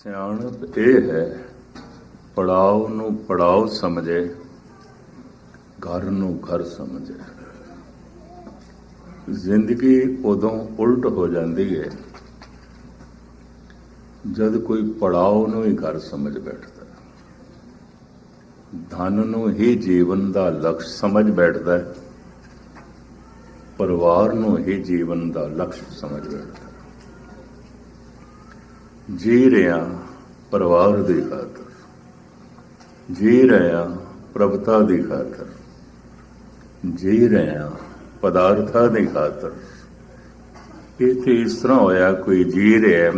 ਸਿਆਣਪ ਇਹ ਹੈ, ਪੜਾਓ ਨੂੰ ਪੜਾਓ ਸਮਝੇ, ਘਰ ਨੂੰ ਘਰ ਸਮਝੇ। ਜ਼ਿੰਦਗੀ ਉਦੋਂ ਉਲਟ ਹੋ ਜਾਂਦੀ ਹੈ ਜਦ ਕੋਈ ਪੜਾਓ ਨੂੰ ਹੀ ਘਰ ਸਮਝ ਬੈਠਦਾ, ਧਨ ਨੂੰ ਹੀ ਜੀਵਨ ਦਾ ਲਕਸ਼ ਸਮਝ ਬੈਠਦਾ, ਪਰਿਵਾਰ ਨੂੰ ਹੀ ਜੀਵਨ ਦਾ ਲਕਸ਼ ਸਮਝ ਬੈਠਦਾ। ਜੀ ਰਿਹਾ ਪਰਿਵਾਰ ਦੀ ਖਾਤਰ, ਜੀ ਰਿਹਾ ਪ੍ਰਭਤਾ ਦੀ ਖਾਤਰ, ਜੀ ਰਿਹਾ ਪਦਾਰਥਾਂ ਦੀ ਖਾਤਰ। ਇਹ ਤੇ ਇਸ ਤਰ੍ਹਾਂ ਹੋਇਆ, ਕੋਈ ਜੀ ਰਿਹਾ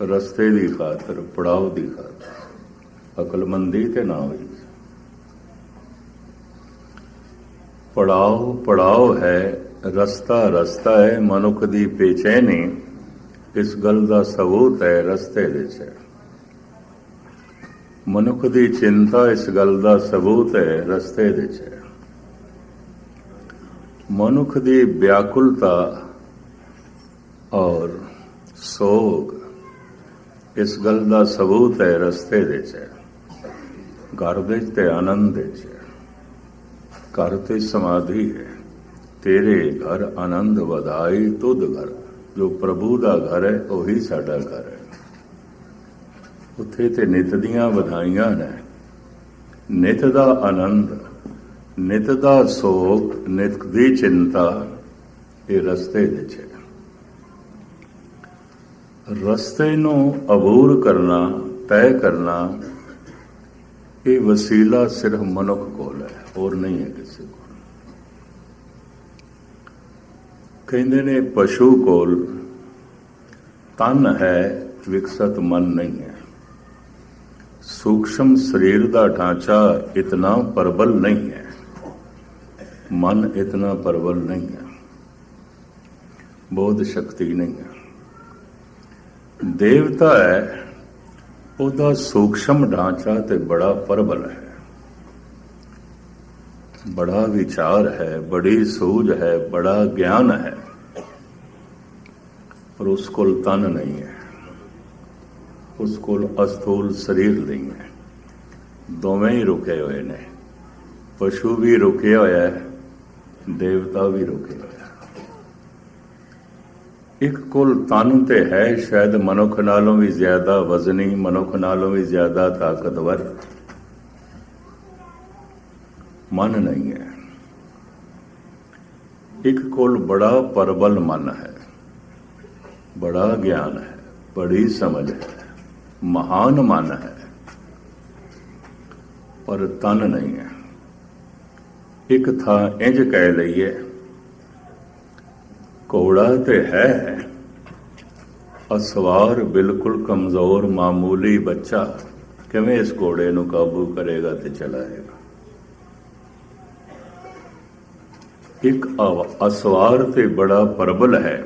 ਰਸਤੇ ਦੀ ਖਾਤਰ, ਪੜਾਓ ਦੀ ਖਾਤਰ। ਅਕਲਮੰਦੀ ਤੇ ਨਾ ਹੋਈ। ਪੜਾਓ ਪੜਾਓ ਹੈ, ਰਸਤਾ ਰਸਤਾ ਹੈ, ਮਨੁੱਖ ਦੀ ਬੇਚੈਨੀ ਇਸ ਗੱਲ ਦਾ ਸਬੂਤ ਹੈ ਰਸਤੇ ਵਿੱਚ ਹੈ। ਮਨੁੱਖ ਦੀ ਚਿੰਤਾ ਇਸ ਗੱਲ ਦਾ ਸਬੂਤ ਹੈ ਰਸਤੇ ਵਿੱਚ ਹੈ। ਮਨੁੱਖ ਦੀ ਵਿਆਕੁਲਤਾ ਔਰ ਸੋਗ ਇਸ ਗੱਲ ਦਾ ਸਬੂਤ ਹੈ ਰਸਤੇ ਵਿੱਚ ਹੈ। ਘਰ ਵਿੱਚ ਤੇ ਆਨੰਦ ਵਿੱਚ ਹੈ, ਘਰ ਤੇ ਸਮਾਧੀ ਹੈ। ਤੇਰੇ ਘਰ ਆਨੰਦ ਵਧਾਈ ਤੁਧ ਘਰ। ਜੋ ਪ੍ਰਭੂ ਦਾ ਘਰ ਹੈ ਉਹੀ ਸਾਡਾ ਘਰ ਹੈ। ਉੱਥੇ ਤੇ ਨਿਤ ਦੀਆਂ ਵਧਾਈਆਂ ਨੇ, ਨਿਤ ਦਾ ਆਨੰਦ, ਨਿਤ ਦਾ ਸੋਗ, ਨਿਤ ਦੀ ਚਿੰਤਾ। ਇਹ ਰਸਤੇ ਵਿੱਚ ਹੈ। ਰਸਤੇ ਨੂੰ ਅਬੂਰ ਕਰਨਾ, ਤੈਅ ਕਰਨਾ, ਇਹ ਵਸੀਲਾ ਸਿਰਫ ਮਨੁੱਖ ਕੋਲ ਹੈ, ਹੋਰ ਨਹੀਂ ਹੈ ਕਿਸੇ ਕੋਲ। ਕਹਿੰਦੇ ਨੇ ਪਸ਼ੂ ਕੋਲ ਤਨ ਹੈ, ਵਿਕਸਤ ਮਨ ਨਹੀਂ ਹੈ। ਸੂਖਸ਼ਮ ਸਰੀਰ ਦਾ ਢਾਂਚਾ ਇਤਨਾ ਪ੍ਰਬਲ ਨਹੀਂ ਹੈ, ਮਨ ਇਤਨਾ ਪ੍ਰਬਲ ਨਹੀਂ ਹੈ, ਬੋਧ ਸ਼ਕਤੀ ਨਹੀਂ ਹੈ। ਦੇਵਤਾ ਹੈ, ਉਹਦਾ ਸੂਖਸ਼ਮ ਢਾਂਚਾ ਤੇ ਬੜਾ ਪ੍ਰਬਲ ਹੈ, ਬੜਾ ਵਿਚਾਰ ਹੈ, ਬੜੀ ਸੂਝ ਹੈ, ਬੜਾ ਗਿਆਨ ਹੈ, ਪਰ ਉਸ ਕੋਲ ਤਨ ਨਹੀਂ ਹੈ, ਉਸ ਕੋਲ ਅਸਥੂਲ ਸਰੀਰ ਨਹੀਂ ਹੈ। ਦੋਵੇਂ ਹੀ ਰੁਕੇ ਹੋਏ ਨੇ, ਪਸ਼ੂ ਵੀ ਰੁਕਿਆ ਹੋਇਆ ਹੈ, ਦੇਵਤਾ ਵੀ ਰੁਕਿਆ ਹੋਇਆ। ਇੱਕ ਕੋਲ ਤਨ ਤੇ ਹੈ, ਸ਼ਾਇਦ ਮਨੁੱਖ ਨਾਲੋਂ ਵੀ ਜ਼ਿਆਦਾ ਵਜ਼ਨੀ, ਮਨੁੱਖ ਨਾਲੋਂ ਵੀ ਜ਼ਿਆਦਾ ਤਾਕਤਵਰ। ਮਨ ਨਹੀਂ ਹੈ। ਇੱਕ ਕੋਲ ਬੜਾ ਪ੍ਰਬਲ ਮਨ ਹੈ, ਬੜਾ ਗਿਆਨ ਹੈ, ਬੜੀ ਸਮਝ ਹੈ, ਮਹਾਨ ਮਨ ਹੈ, ਪਰ ਤਨ ਨਹੀਂ ਹੈ। ਇੱਕ ਥਾਂ ਇੰਜ ਕਹਿ ਲਈਏ, ਘੋੜਾ ਤੇ ਹੈ, ਅਸਵਾਰ ਬਿਲਕੁਲ ਕਮਜ਼ੋਰ ਮਾਮੂਲੀ ਬੱਚਾ ਕਿਵੇਂ ਇਸ ਘੋੜੇ ਨੂੰ ਕਾਬੂ ਕਰੇਗਾ ਤੇ ਚਲਾਏਗਾ। ਇੱਕ ਅਸਵਾਰ ਤੇ ਬੜਾ ਪ੍ਰਬਲ ਹੈ,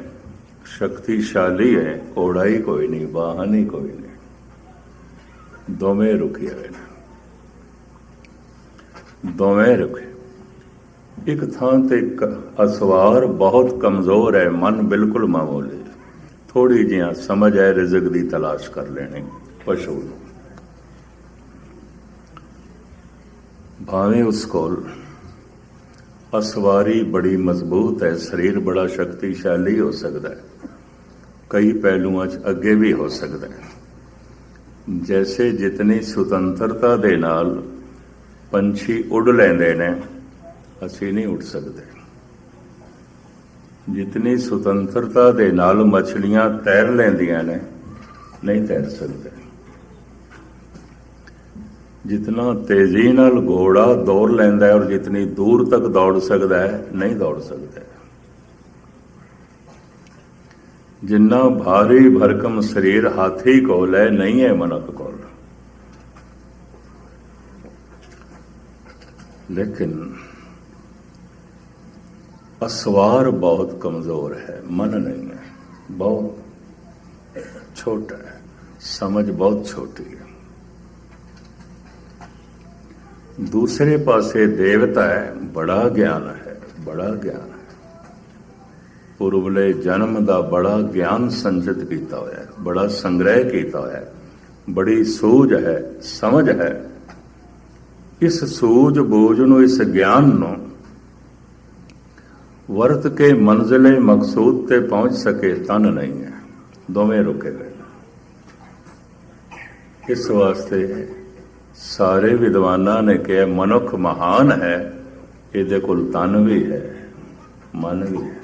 ਸ਼ਕਤੀਸ਼ਾਲੀ ਹੈ, ਘੋੜਾ ਹੀ ਕੋਈ ਨਹੀਂ, ਵਾਹਨ ਹੀ ਕੋਈ ਨਹੀਂ, ਦੋਵੇਂ ਰੁਕੇ ਹੋਏ ਨੇ, ਦੋਵੇਂ ਰੁਕੇ। ਇੱਕ ਥਾਂ ਤੇ ਅਸਵਾਰ ਬਹੁਤ ਕਮਜ਼ੋਰ ਹੈ, ਮਨ ਬਿਲਕੁਲ ਮਾਮੂਲੀ, ਥੋੜੀ ਜਿਹੀ ਸਮਝ ਹੈ, ਰਿਜ਼ਕ ਦੀ ਤਲਾਸ਼ ਕਰ ਲੈਣੀ ਪਸ਼ੂ ਨੂੰ। ਭਾਵੇਂ ਉਸ ਕੋਲ ਅਸਵਾਰੀ ਬੜੀ ਮਜ਼ਬੂਤ ਹੈ, ਸਰੀਰ ਬੜਾ ਸ਼ਕਤੀਸ਼ਾਲੀ ਹੋ ਸਕਦਾ ਹੈ, ਕਈ ਪਹਿਲੂਆਂ 'ਚ ਅੱਗੇ ਵੀ ਹੋ ਸਕਦਾ ਹੈ। ਜੈਸੇ ਜਿਤਨੀ ਸੁਤੰਤਰਤਾ ਦੇ ਨਾਲ ਪੰਛੀ ਉੱਡ ਲੈਂਦੇ ਨੇ, ਅਸੀਂ ਨਹੀਂ ਉੱਡ ਸਕਦੇ। ਜਿਤਨੀ ਸੁਤੰਤਰਤਾ ਦੇ ਨਾਲ ਮਛਲੀਆਂ ਤੈਰ ਲੈਂਦੀਆਂ ਨੇ, ਨਹੀਂ ਤੈਰ ਸਕਦੇ। ਜਿਤਨਾ ਤੇਜ਼ੀ ਨਾਲ ਘੋੜਾ ਦੌੜ ਲੈਂਦਾ ਹੈ ਔਰ ਜਿਤਨੀ ਦੂਰ ਤੱਕ ਦੌੜ ਸਕਦਾ ਹੈ, ਨਹੀਂ ਦੌੜ ਸਕਦਾ। ਜਿੰਨਾ ਭਾਰੀ ਭਰਕਮ ਸਰੀਰ ਹਾਥੀ ਕੋਲ ਹੈ, ਨਹੀਂ ਹੈ ਮਨੁੱਖ ਕੋਲ। ਲੇਕਿਨ ਅਸਵਾਰ ਬਹੁਤ ਕਮਜ਼ੋਰ ਹੈ, ਮਨ ਨਹੀਂ ਹੈ, ਬਹੁਤ ਛੋਟਾ ਹੈ, ਸਮਝ ਬਹੁਤ ਛੋਟੀ ਹੈ। ਦੂਸਰੇ ਪਾਸੇ ਦੇਵਤਾ ਹੈ, ਬੜਾ ਗਿਆਨ ਹੈ, ਬੜਾ ਗਿਆਨ ਹੈ, ਪੂਰਵਲੇ ਜਨਮ ਦਾ ਬੜਾ ਗਿਆਨ ਸੰਚਿਤ ਕੀਤਾ ਹੋਇਆ ਹੈ, ਬੜਾ ਸੰਗ੍ਰਹਿ ਕੀਤਾ ਹੋਇਆ ਹੈ, बड़ी सूझ है, समझ है। इस सूझ बूझ ਨੂੰ, ਇਸ ਗਿਆਨ ਨੂੰ ਵਰਤ ਕੇ ਮੰਜ਼ਿਲੇ ਮਕਸੂਦ ਤੇ ਪਹੁੰਚ ਸਕੇ ਤਨ ਨਹੀਂ ਹੈ, ਦੋਵੇਂ ਰੁਕੇ ਗਏ। ਇਸ ਵਾਸਤੇ ਸਾਰੇ ਵਿਦਵਾਨਾਂ ਨੇ ਕਿਹਾ ਮਨੁੱਖ ਮਹਾਨ ਹੈ, ਇਹਦੇ ਕੋਲ ਤਨ ਵੀ ਹੈ, ਮਨ ਵੀ ਹੈ,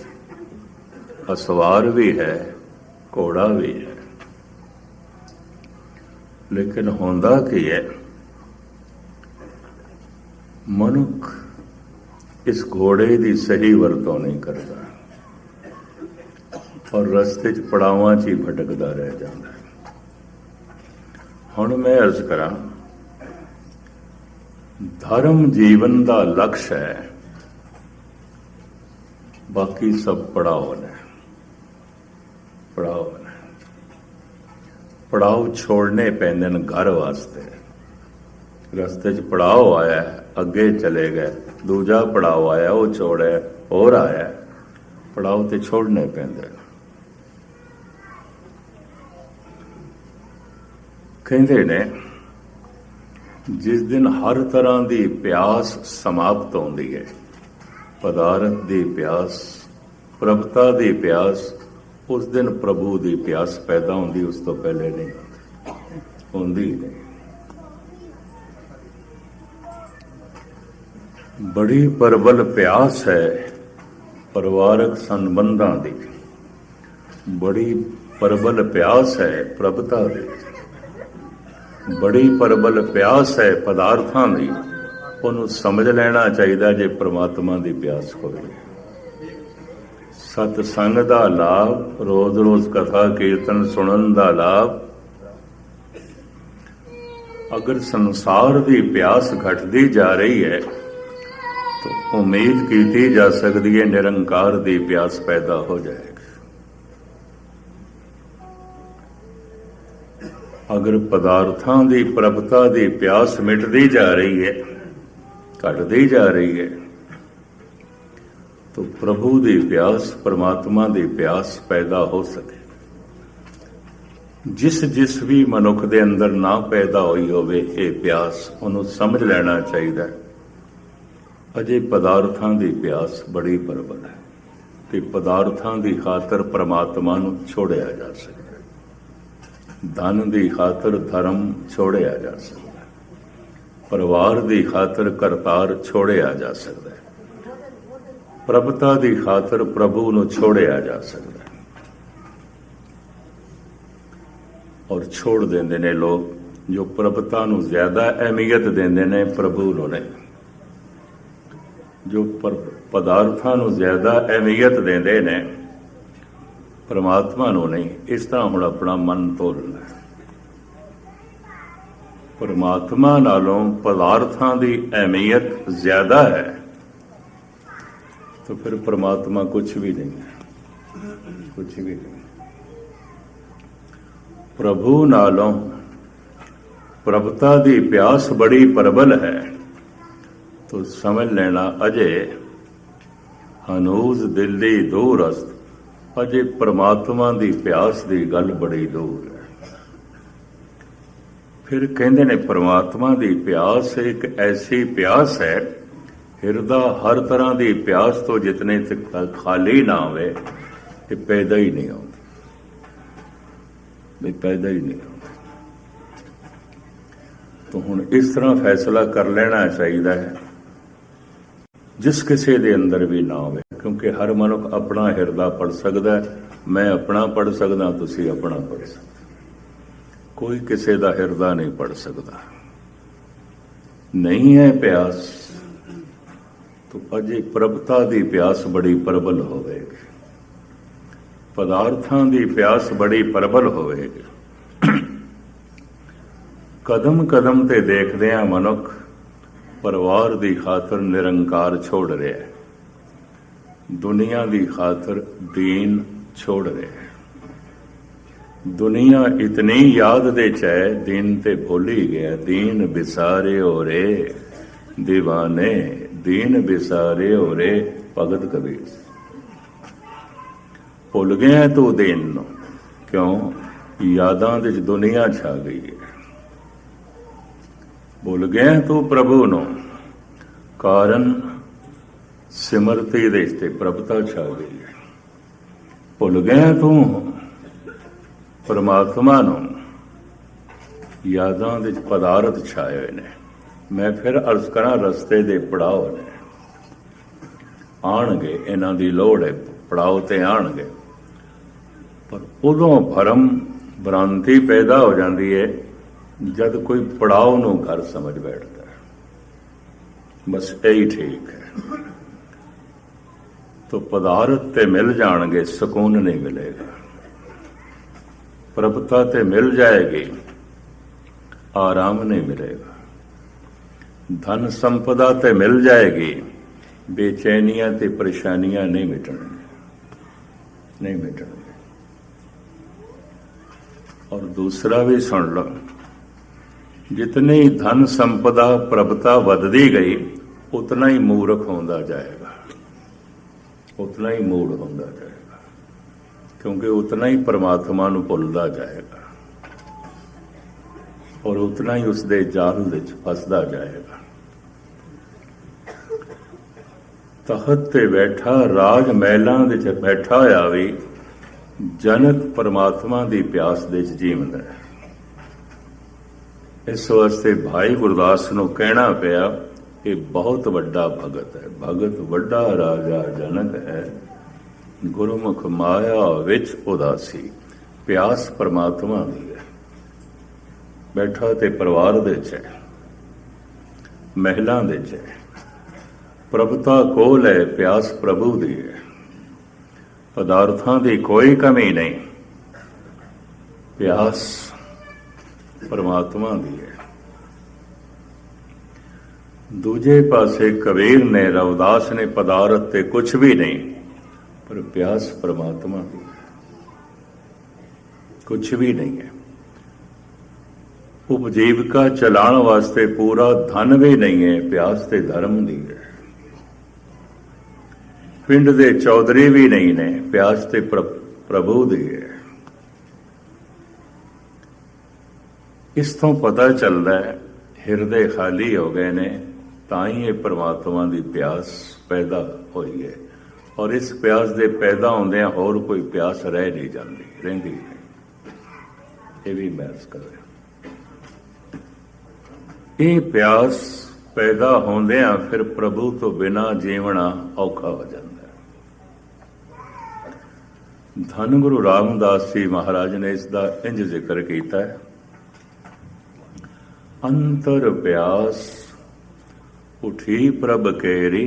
ਅਸਵਾਰ ਵੀ ਹੈ, ਘੋੜਾ ਵੀ ਹੈ। ਲੇਕਿਨ ਹੁੰਦਾ ਕੀ ਹੈ, ਮਨੁੱਖ ਇਸ ਘੋੜੇ ਦੀ ਸਹੀ ਵਰਤੋਂ ਨਹੀਂ ਕਰਦਾ ਔਰ ਰਸਤੇ 'ਚ ਪੜਾਵਾਂ 'ਚ ਹੀ ਭਟਕਦਾ ਰਹਿ ਜਾਂਦਾ ਹੈ। ਹੁਣ ਮੈਂ ਅਰਜ਼ ਕਰਾਂ, ਧਰਮ ਜੀਵਨ ਦਾ ਲਕਸ਼ ਹੈ, ਬਾਕੀ ਸਭ ਪੜਾਓ ਨੇ। ਪੜਾਓ ਨੇ, ਪੜਾਓ ਛੋੜਨੇ ਪੈਂਦੇ ਨੇ ਘਰ ਵਾਸਤੇ। ਰਸਤੇ 'ਚ ਪੜਾਓ ਆਇਆ, ਅੱਗੇ ਚਲੇ ਗਏ, ਦੂਜਾ ਪੜਾਓ ਆਇਆ, ਉਹ ਛੋੜਿਆ, ਹੋਰ ਆਇਆ। ਪੜਾਓ ਤੇ ਛੋੜਨੇ ਪੈਂਦੇ। ਕਹਿੰਦੇ ਨੇ ਜਿਸ ਦਿਨ ਹਰ ਤਰ੍ਹਾਂ ਦੀ ਪਿਆਸ ਸਮਾਪਤ ਹੁੰਦੀ ਹੈ, ਪਦਾਰਥ ਦੀ ਪਿਆਸ, ਪ੍ਰਭਤਾ ਦੀ ਪਿਆਸ, ਉਸ ਦਿਨ ਪ੍ਰਭੂ ਦੀ ਪਿਆਸ ਪੈਦਾ ਹੁੰਦੀ, ਉਸ ਤੋਂ ਪਹਿਲੇ ਨਹੀਂ ਹੁੰਦੀ ਨਹੀਂ। ਬੜੀ ਪ੍ਰਬਲ ਪਿਆਸ ਹੈ ਪਰਿਵਾਰਕ ਸੰਬੰਧਾਂ ਦੀ, ਬੜੀ ਪ੍ਰਬਲ ਪਿਆਸ ਹੈ ਪ੍ਰਭਤਾ ਦੀ, ਬੜੀ ਪ੍ਰਬਲ ਪਿਆਸ ਹੈ ਪਦਾਰਥਾਂ ਦੀ। ਉਹਨੂੰ ਸਮਝ ਲੈਣਾ ਚਾਹੀਦਾ ਜੇ ਪ੍ਰਮਾਤਮਾ ਦੀ ਪਿਆਸ ਹੋਵੇ। ਸਤ ਸੰਗ ਦਾ ਲਾਭ, ਰੋਜ਼ ਰੋਜ਼ ਕਥਾ ਕੀਰਤਨ ਸੁਣਨ ਦਾ ਲਾਭ। ਅਗਰ ਸੰਸਾਰ ਦੀ ਪਿਆਸ ਘਟਦੀ ਜਾ ਰਹੀ ਹੈ ਤਾਂ ਉਮੀਦ ਕੀਤੀ ਜਾ ਸਕਦੀ ਹੈ ਨਿਰੰਕਾਰ ਦੀ ਪਿਆਸ ਪੈਦਾ ਹੋ ਜਾਏਗੀ। ਅਗਰ ਪਦਾਰਥਾਂ ਦੀ ਪ੍ਰਭਤਾ ਦੀ ਪਿਆਸ ਮਿਟਦੀ ਜਾ ਰਹੀ ਹੈ, ਘਟਦੀ ਜਾ ਰਹੀ ਹੈ, ਤਾਂ ਪ੍ਰਭੂ ਦੀ ਪਿਆਸ, ਪਰਮਾਤਮਾ ਦੀ ਪਿਆਸ ਪੈਦਾ ਹੋ ਸਕੇ। ਜਿਸ ਵੀ ਮਨੁੱਖ ਦੇ ਅੰਦਰ ਨਾ ਪੈਦਾ ਹੋਈ ਹੋਵੇ ਇਹ ਪਿਆਸ, ਉਹਨੂੰ ਸਮਝ ਲੈਣਾ ਚਾਹੀਦਾ ਅਜੇ ਪਦਾਰਥਾਂ ਦੀ ਪਿਆਸ ਬੜੀ ਪ੍ਰਬਲ ਹੈ ਤੇ ਪਦਾਰਥਾਂ ਦੀ ਖਾਤਰ ਪਰਮਾਤਮਾ ਨੂੰ ਛੋੜਿਆ ਜਾ ਸਕਦਾ। ਧਨ ਦੀ ਖਾਤਰ ਧਰਮ ਛੋੜਿਆ ਜਾ ਸਕਦਾ, ਪਰਿਵਾਰ ਦੀ ਖਾਤਰ ਕਰਤਾਰ ਛੋੜਿਆ ਜਾ ਸਕਦਾ, ਪ੍ਰਭਤਾ ਦੀ ਖਾਤਰ ਪ੍ਰਭੂ ਨੂੰ ਛੋੜਿਆ ਜਾ ਸਕਦਾ। ਔਰ ਛੋੜ ਦਿੰਦੇ ਨੇ ਲੋਕ ਜੋ ਪ੍ਰਭਤਾ ਨੂੰ ਜ਼ਿਆਦਾ ਅਹਿਮੀਅਤ ਦਿੰਦੇ ਨੇ, ਪ੍ਰਭੂ ਨੂੰ ਨਹੀਂ। ਜੋ ਪਦਾਰਥਾਂ ਨੂੰ ਜ਼ਿਆਦਾ ਅਹਿਮੀਅਤ ਦਿੰਦੇ ਨੇ, ਪਰਮਾਤਮਾ ਨੂੰ ਨਹੀਂ। ਇਸ ਤਰ੍ਹਾਂ ਹੁਣ ਆਪਣਾ ਮਨ ਤੋਲਣਾ। ਪਰਮਾਤਮਾ ਨਾਲੋਂ ਪਦਾਰਥਾਂ ਦੀ ਅਹਿਮੀਅਤ ਜ਼ਿਆਦਾ ਹੈ ਤਾਂ ਫਿਰ ਪਰਮਾਤਮਾ ਕੁਛ ਵੀ ਨਹੀਂ ਹੈ, ਕੁਛ ਵੀ ਨਹੀਂ। ਪ੍ਰਭੂ ਨਾਲੋਂ ਪ੍ਰਭਤਾ ਦੀ ਪਿਆਸ ਬੜੀ ਪ੍ਰਬਲ ਹੈ ਤਾਂ ਸਮਝ ਲੈਣਾ ਅਜੇ ਹਨੂਜ਼ ਦਿੱਲੀ ਦੂਰ ਅਸਤ, ਅਜੇ ਪਰਮਾਤਮਾ ਦੀ ਪਿਆਸ ਦੀ ਗੱਲ ਬੜੀ ਦੂਰ ਹੈ। ਫਿਰ ਕਹਿੰਦੇ ਨੇ ਪਰਮਾਤਮਾ ਦੀ ਪਿਆਸ ਇੱਕ ਐਸੀ ਪਿਆਸ ਹੈ, ਹਿਰਦਾ ਹਰ ਤਰ੍ਹਾਂ ਦੀ ਪਿਆਸ ਤੋਂ ਜਿਤਨੇ ਤੱਕ ਖਾਲੀ ਨਾ ਹੋਵੇ ਇਹ ਪੈਦਾ ਹੀ ਨਹੀਂ ਹੁੰਦੀ, ਵੀ ਪੈਦਾ ਹੀ ਨਹੀਂ ਹੁੰਦੀ। ਤਾਂ ਹੁਣ ਇਸ ਤਰ੍ਹਾਂ ਫੈਸਲਾ ਕਰ ਲੈਣਾ ਚਾਹੀਦਾ ਹੈ ਜਿਸ ਕਿਸੇ ਦੇ ਅੰਦਰ ਵੀ ਨਾ ਹੋਵੇ, ਕਿਉਂਕਿ ਹਰ ਮਨੁੱਖ ਆਪਣਾ ਹਿਰਦਾ ਪੜ੍ਹ ਸਕਦਾ। ਮੈਂ ਆਪਣਾ ਪੜ੍ਹ ਸਕਦਾ, ਤੁਸੀਂ ਆਪਣਾ ਪੜ੍ਹ ਸਕਦੇ। ਕੋਈ ਕਿਸੇ ਦਾ ਹਿਰਦਾ ਨਹੀਂ ਪੜ੍ਹ ਸਕਦਾ। ਨਹੀਂ ਹੈ ਪਿਆਸ ਤਾਂ ਅਜੇ ਪ੍ਰਭਤਾ ਦੀ ਪਿਆਸ ਬੜੀ ਪ੍ਰਬਲ ਹੋਵੇਗੀ, ਪਦਾਰਥਾਂ ਦੀ ਪਿਆਸ ਬੜੀ ਪ੍ਰਬਲ ਹੋਵੇਗੀ। ਕਦਮ ਕਦਮ ਤੇ ਦੇਖਦੇ ਹਾਂ ਮਨੁੱਖ ਪਰਿਵਾਰ ਦੀ ਖਾਤਰ ਨਿਰੰਕਾਰ ਛੋੜ ਰਿਹਾ ਹੈ, ਦੁਨੀਆ ਦੀ ਖਾਤਰ ਦੀਨ ਛੋੜ ਰਿਹਾ ਹੈ। ਦੁਨੀਆ ਇਤਨੀ ਯਾਦ ਦੇ ਚੈ ਦੀਨ ਤੇ ਭੁੱਲ ਹੀ ਗਿਆ। ਦੀਨ ਬਿਸਾਰਿਓ ਰੇ دیਵਾਨੇ, ਦੀਨ ਬਿਸਾਰਿਓ ਰੇ ਭਗਤ ਕਬੀਰ। ਭੁੱਲ ਗਿਆ ਤੂੰ ਦੀਨ ਨੂੰ, ਕਿਉਂ? ਯਾਦਾਂ ਦੇ ਵਿੱਚ ਦੁਨੀਆ ਛਾ ਗਈ ਹੈ। ਭੁੱਲ ਗਿਆ ਤੂੰ ਪ੍ਰਭੂ ਨੂੰ, ਕਾਰਨ ਸਿਮਰਤੀ ਦੇ ਤੇ ਪ੍ਰਭਤਾ ਛਾ ਗਈ ਹੈ। ਭੁੱਲ ਗਿਆ ਤੂੰ ਪਰਮਾਤਮਾ ਨੂੰ, ਯਾਦਾਂ ਦੇ ਪਦਾਰਥ ਛਾਏ ਹੋਏ ਨੇ। ਮੈਂ ਫਿਰ ਅਰਜ਼ ਕਰਾਂ, ਰਸਤੇ ਦੇ ਪੜਾਅ ਨੇ, ਆਉਣਗੇ, ਇਹਨਾਂ ਦੀ ਲੋੜ ਹੈ, ਪੜਾਅ ਤੇ ਆਉਣਗੇ। ਪਰ ਉਦੋਂ ਭਰਮ ਭ੍ਰਾਂਤੀ ਪੈਦਾ ਹੋ ਜਾਂਦੀ ਹੈ ਜਦ ਕੋਈ ਪੜਾਅ ਨੂੰ ਘਰ ਸਮਝ ਬੈਠਦਾ ਹੈ, ਬਸ ਇਹੀ ਠੀਕ ਹੈ। ਤੋ ਪਦਾਰਥ ਤੇ ਮਿਲ ਜਾਣਗੇ, ਸਕੂਨ ਨਹੀਂ ਮਿਲੇਗਾ। ਪ੍ਰਭਤਾ ਤੇ ਮਿਲ ਜਾਏਗੀ, ਆਰਾਮ ਨਹੀਂ ਮਿਲੇਗਾ। ਧਨ ਸੰਪਦਾ ਤੇ ਮਿਲ ਜਾਏਗੀ, ਬੇਚੈਨੀਆਂ ਤੇ ਪਰੇਸ਼ਾਨੀਆਂ ਨਹੀਂ ਮਿਟਣਗੀਆਂ। ਔਰ ਦੂਸਰਾ ਵੀ ਸੁਣ ਲਓ, ਜਿਤਨੀ ਧਨ ਸੰਪਦਾ ਪ੍ਰਭਤਾ ਵੱਧਦੀ ਗਈ, ਉਤਨਾ ਹੀ ਮੂਰਖ ਹੁੰਦਾ ਜਾਏਗਾ, ਉਤਨਾ ਹੀ ਮੂੜ ਹੁੰਦਾ ਜਾਏਗਾ, ਕਿਉਂਕਿ ਉਤਨਾ ਹੀ ਪਰਮਾਤਮਾ ਨੂੰ ਭੁੱਲਦਾ ਜਾਏਗਾ ਔਰ ਉਤਨਾ ਹੀ ਉਸਦੇ ਜਾਲ ਵਿੱਚ ਫਸਦਾ ਜਾਏਗਾ। ਤਖਤ ਤੇ ਬੈਠਾ, ਰਾਜ ਮਹਿਲਾਂ ਵਿੱਚ ਬੈਠਾ ਹੋਇਆ ਵੀ ਜਨਕ ਪਰਮਾਤਮਾ ਦੀ ਪਿਆਸ ਦੇ ਵਿੱਚ ਜੀਵਦਾ ਹੈ। ਇਸ ਵਾਸਤੇ ਭਾਈ ਗੁਰਦਾਸ ਨੂੰ ਕਹਿਣਾ ਪਿਆ, ਇਹ ਬਹੁਤ ਵੱਡਾ ਭਗਤ ਹੈ। ਭਗਤ ਵੱਡਾ ਰਾਜਾ ਜਨਕ ਹੈ, ਗੁਰਮੁਖ ਮਾਇਆ ਵਿੱਚ ਉਦਾਸੀ। ਪਿਆਸ ਪਰਮਾਤਮਾ ਦੀ ਹੈ। ਬੈਠਾ ਤੇ ਪਰਿਵਾਰ ਦੇ ਚ ਹੈ, ਮਹਿਲਾਂ ਦੇ ਚ ਹੈ, ਪ੍ਰਭਤਾ ਕੋਲ ਹੈ, ਪਿਆਸ ਪ੍ਰਭੂ ਦੀ ਹੈ। ਪਦਾਰਥਾਂ ਦੀ ਕੋਈ ਕਮੀ ਨਹੀਂ, ਪਿਆਸ ਪਰਮਾਤਮਾ ਦੀ ਹੈ। ਦੂਜੇ ਪਾਸੇ ਕਬੀਰ ਨੇ, ਰਵਿਦਾਸ ਨੇ, ਪਦਾਰਥ ਤੇ ਕੁਛ ਵੀ ਨਹੀਂ, ਪਰ ਪਿਆਸ ਪਰਮਾਤਮਾ ਦੀ ਹੈ, ਕੁਛ ਵੀ ਨਹੀਂ ਹੈ। ਉਪਜੀਵਿਕਾ ਚਲਾਉਣ ਵਾਸਤੇ ਪੂਰਾ ਧਨ ਵੀ ਨਹੀਂ ਹੈ, ਪਿਆਸ ਤੇ ਧਰਮ ਦੀ ਹੈ। ਪਿੰਡ ਦੇ ਚੌਧਰੀ ਵੀ ਨਹੀਂ ਨੇ, ਪਿਆਸ ਤੇ ਪ੍ਰਭੂ ਦੀ ਹੈ। ਇਸ ਤੋਂ ਪਤਾ ਚੱਲਦਾ ਹੈ ਹਿਰਦੇ ਖਾਲੀ ਹੋ ਗਏ ਨੇ, ਤਾਂ ਹੀ ਇਹ ਪਰਮਾਤਮਾ ਦੀ ਪਿਆਸ ਪੈਦਾ ਹੋਈ ਹੈ। ਔਰ ਇਸ ਪਿਆਸ ਦੇ ਪੈਦਾ ਹੁੰਦਿਆਂ ਹੋਰ ਕੋਈ ਪਿਆਸ ਰਹਿ ਨਹੀਂ ਜਾਂਦੀ, ਰਹਿੰਦੀ ਹੈ। ਇਹ ਵੀ ਮਹਿਸ ਕਰੇ। ਇਹ ਪਿਆਸ ਪੈਦਾ ਹੁੰਦਿਆਂ ਫਿਰ ਪ੍ਰਭੂ ਤੋਂ ਬਿਨਾਂ ਜੀਵਣਾ ਔਖਾ ਹੋ ਜਾਂਦਾ ਹੈ। ਧੰਨ ਗੁਰੂ ਰਾਮਦਾਸ ਜੀ ਮਹਾਰਾਜ ਨੇ ਇਸ ਦਾ ਇੰਜ ਜ਼ਿਕਰ ਕੀਤਾ ਹੈ, ਅੰਤਰ ਪਿਆਸ ਉਠੀ ਪ੍ਰਭ ਕੇਰੀ,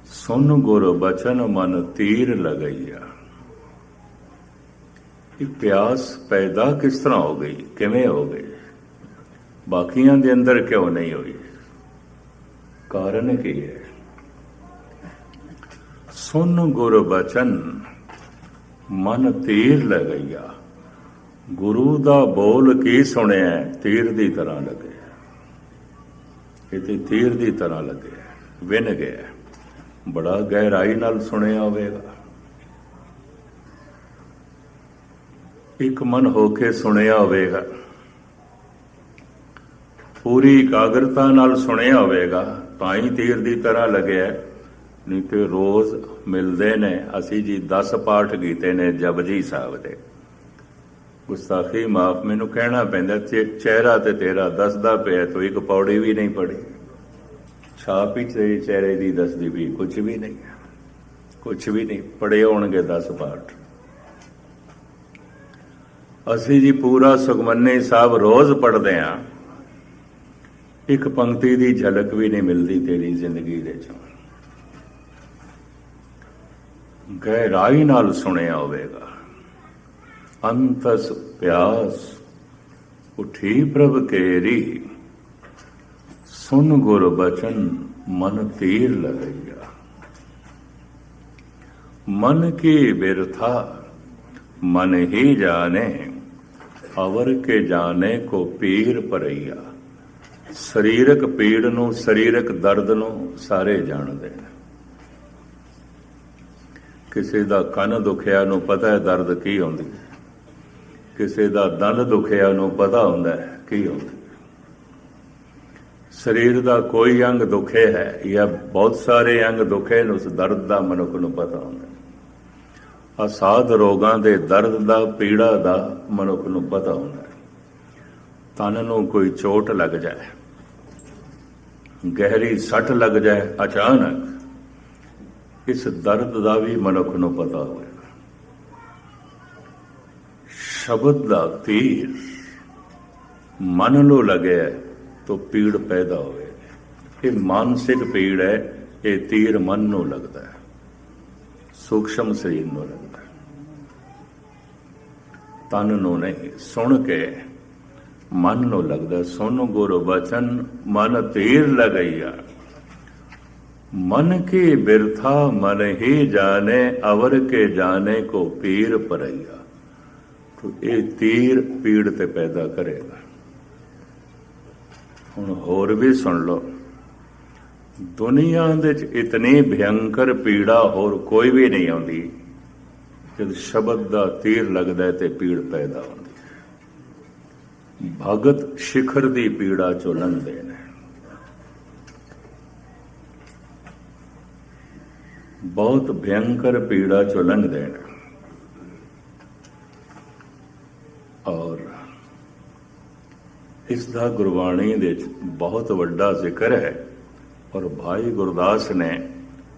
ਸੁਨ ਗੁਰ ਬਚਨ ਮਨ ਤੀਰ ਲਗਈਆ। ਇਹ ਪਿਆਸ ਪੈਦਾ ਕਿਸ ਤਰ੍ਹਾਂ ਹੋ ਗਈ, ਕਿਵੇਂ ਹੋ ਗਈ, ਬਾਕੀਆਂ ਦੇ ਅੰਦਰ ਕਿਉਂ ਨਹੀਂ ਹੋਈ? ਕਾਰਨ ਕੀ ਹੈ? ਸੁਨ ਗੁਰ ਬਚਨ ਮਨ ਤੀਰ ਲਗਈਆ। ਗੁਰੂ ਦਾ ਬੋਲ ਕੀ ਸੁਣਿਆ, ਤੀਰ ਦੀ ਤਰ੍ਹਾਂ ਲੱਗਿਆ। ਇਹ ਤੇ ਤੀਰ ਦੀ ਤਰ੍ਹਾਂ ਲੱਗਿਆ, ਵਿੰਨ ਗਿਆ। ਬੜਾ ਗਹਿਰਾਈ ਨਾਲ ਸੁਣਿਆ ਹੋਵੇਗਾ, ਇੱਕ ਮਨ ਹੋ ਕੇ ਸੁਣਿਆ ਹੋਵੇਗਾ, ਪੂਰੀ ਇਕਾਗਰਤਾ ਨਾਲ ਸੁਣਿਆ ਹੋਵੇਗਾ, ਤਾਂ ਹੀ ਤੀਰ ਦੀ ਤਰ੍ਹਾਂ ਲੱਗਿਆ। ਨਹੀਂ ਤੇ ਰੋਜ਼ ਮਿਲਦੇ ਨੇ, ਅਸੀਂ ਜੀ 10 ਪਾਠ ਕੀਤੇ ਨੇ ਜਪਜੀ ਸਾਹਿਬ ਦੇ, ਗੁਸਤਾਖੀ ਮਾਫ, ਮੈਨੂੰ ਕਹਿਣਾ ਪੈਂਦਾ, ਚਿਹਰਾ ਤੇ ਤੇਰਾ ਦੱਸਦਾ ਪਿਆ, ਤੂੰ ਇੱਕ ਪੌੜੀ ਵੀ ਨਹੀਂ ਪੜੀ। ਛਾਪ ਹੀ ਤੇਰੇ ਚਿਹਰੇ ਦੀ ਦੱਸਦੀ ਵੀ ਕੁਛ ਵੀ ਨਹੀਂ, ਕੁਛ ਵੀ ਨਹੀਂ ਪੜੇ ਹੋਣਗੇ 10 ਪਾਠ। ਅਸੀਂ ਜੀ ਪੂਰਾ ਸੁਖਮਨੀ ਸਾਹਿਬ ਰੋਜ਼ ਪੜ੍ਹਦੇ ਹਾਂ, ਇੱਕ ਪੰਕਤੀ ਦੀ ਝਲਕ ਵੀ ਨਹੀਂ ਮਿਲਦੀ ਤੇਰੀ ਜ਼ਿੰਦਗੀ ਦੇ ਚੋਂ। ਗਹਿਰਾਈ ਨਾਲ ਸੁਣਿਆ ਹੋਵੇਗਾ, ਅੰਤਸ ਪਿਆਸ ਉਠੀ ਪ੍ਰਭ ਕੇਰੀ, ਸੁਨ ਗੁਰ ਬਚਨ ਮਨ ਤੀਰ ਲਗਈਆ। मन की बिरथा मन ही जाने, अवर के जाने को पीर परैया। ਸਰੀਰਕ ਪੀੜ ਨੂੰ, ਸਰੀਰਕ ਦਰਦ ਨੂੰ ਸਾਰੇ ਜਾਣਦੇ ਨੇ। ਕਿਸੇ ਦਾ ਕੰਨ ਦੁਖਿਆ ਨੂੰ ਪਤਾ ਹੈ ਦਰਦ ਕੀ ਹੁੰਦੀ ਹੈ, ਕਿਸੇ ਦਾ ਦੰਦ ਦੁਖਿਆ ਨੂੰ ਪਤਾ ਹੁੰਦਾ ਹੈ ਕੀ ਹੁੰਦਾ ਹੈ। ਸਰੀਰ ਦਾ ਕੋਈ ਅੰਗ ਦੁਖੇ ਹੈ ਜਾਂ ਬਹੁਤ ਸਾਰੇ ਅੰਗ ਦੁਖੇ ਨੇ, ਉਸ ਦਰਦ ਦਾ ਮਨੁੱਖ ਨੂੰ ਪਤਾ ਹੁੰਦਾ। ਅਸਾਧ ਰੋਗਾਂ ਦੇ ਦਰਦ ਦਾ, ਪੀੜਾ ਦਾ ਮਨੁੱਖ ਨੂੰ ਪਤਾ ਹੁੰਦਾ। ਤਨ ਨੂੰ ਕੋਈ ਚੋਟ ਲੱਗ ਜਾਏ, ਗਹਿਰੀ ਸੱਟ ਲੱਗ ਜਾਏ ਅਚਾਨਕ, ਇਸ ਦਰਦ ਦਾ ਵੀ ਮਨੁੱਖ ਨੂੰ ਪਤਾ ਹੋਵੇਗਾ। ਸ਼ਬਦ ਦਾ ਤੀਰ ਮਨ ਨੂੰ ਲਗੇ तो पीड़ पैदा होगी। ये मानसिक पीड़ है, ये तीर मन ਨੂੰ लगता है, सूक्ष्म शरीर ਨੂੰ लगता है, तन ਨੂੰ नहीं। सुन के मन ਨੂੰ लगता। सुन गुरु बचन मन तीर लगैया, मन की बिरथा मन ही जाने, अवर के जाने को पीर परैया। तो ये तीर पीड़ ते पैदा करेगा। ਹੁਣ ਹੋਰ ਵੀ ਸੁਣ ਲਓ, ਦੁਨੀਆ ਦੇ ਵਿੱਚ ਇਤਨੀ ਭਿਅੰਕਰ ਪੀੜਾ ਹੋਰ ਕੋਈ ਵੀ ਨਹੀਂ ਆਉਂਦੀ। ਜਦ ਸ਼ਬਦ ਦਾ ਤੀਰ ਲੱਗਦਾ ਤੇ ਪੀੜ ਪੈਦਾ ਹੁੰਦੀ ਹੈ। ਭਗਤ ਸਿਖਰ ਦੀ ਪੀੜਾ ਚੋਂ ਲੰਘਦੇ ਨੇ। ਬਹੁਤ ਭਿਅੰਕਰ ਪੀੜਾ ਚੋਂ ਲੰਘਦੇ ਨੇ। ਔਰ ਇਸ ਦਾ ਗੁਰਬਾਣੀ ਦੇ ਵਿੱਚ ਬਹੁਤ ਵੱਡਾ ਜ਼ਿਕਰ ਹੈ। ਔਰ ਭਾਈ ਗੁਰਦਾਸ ਨੇ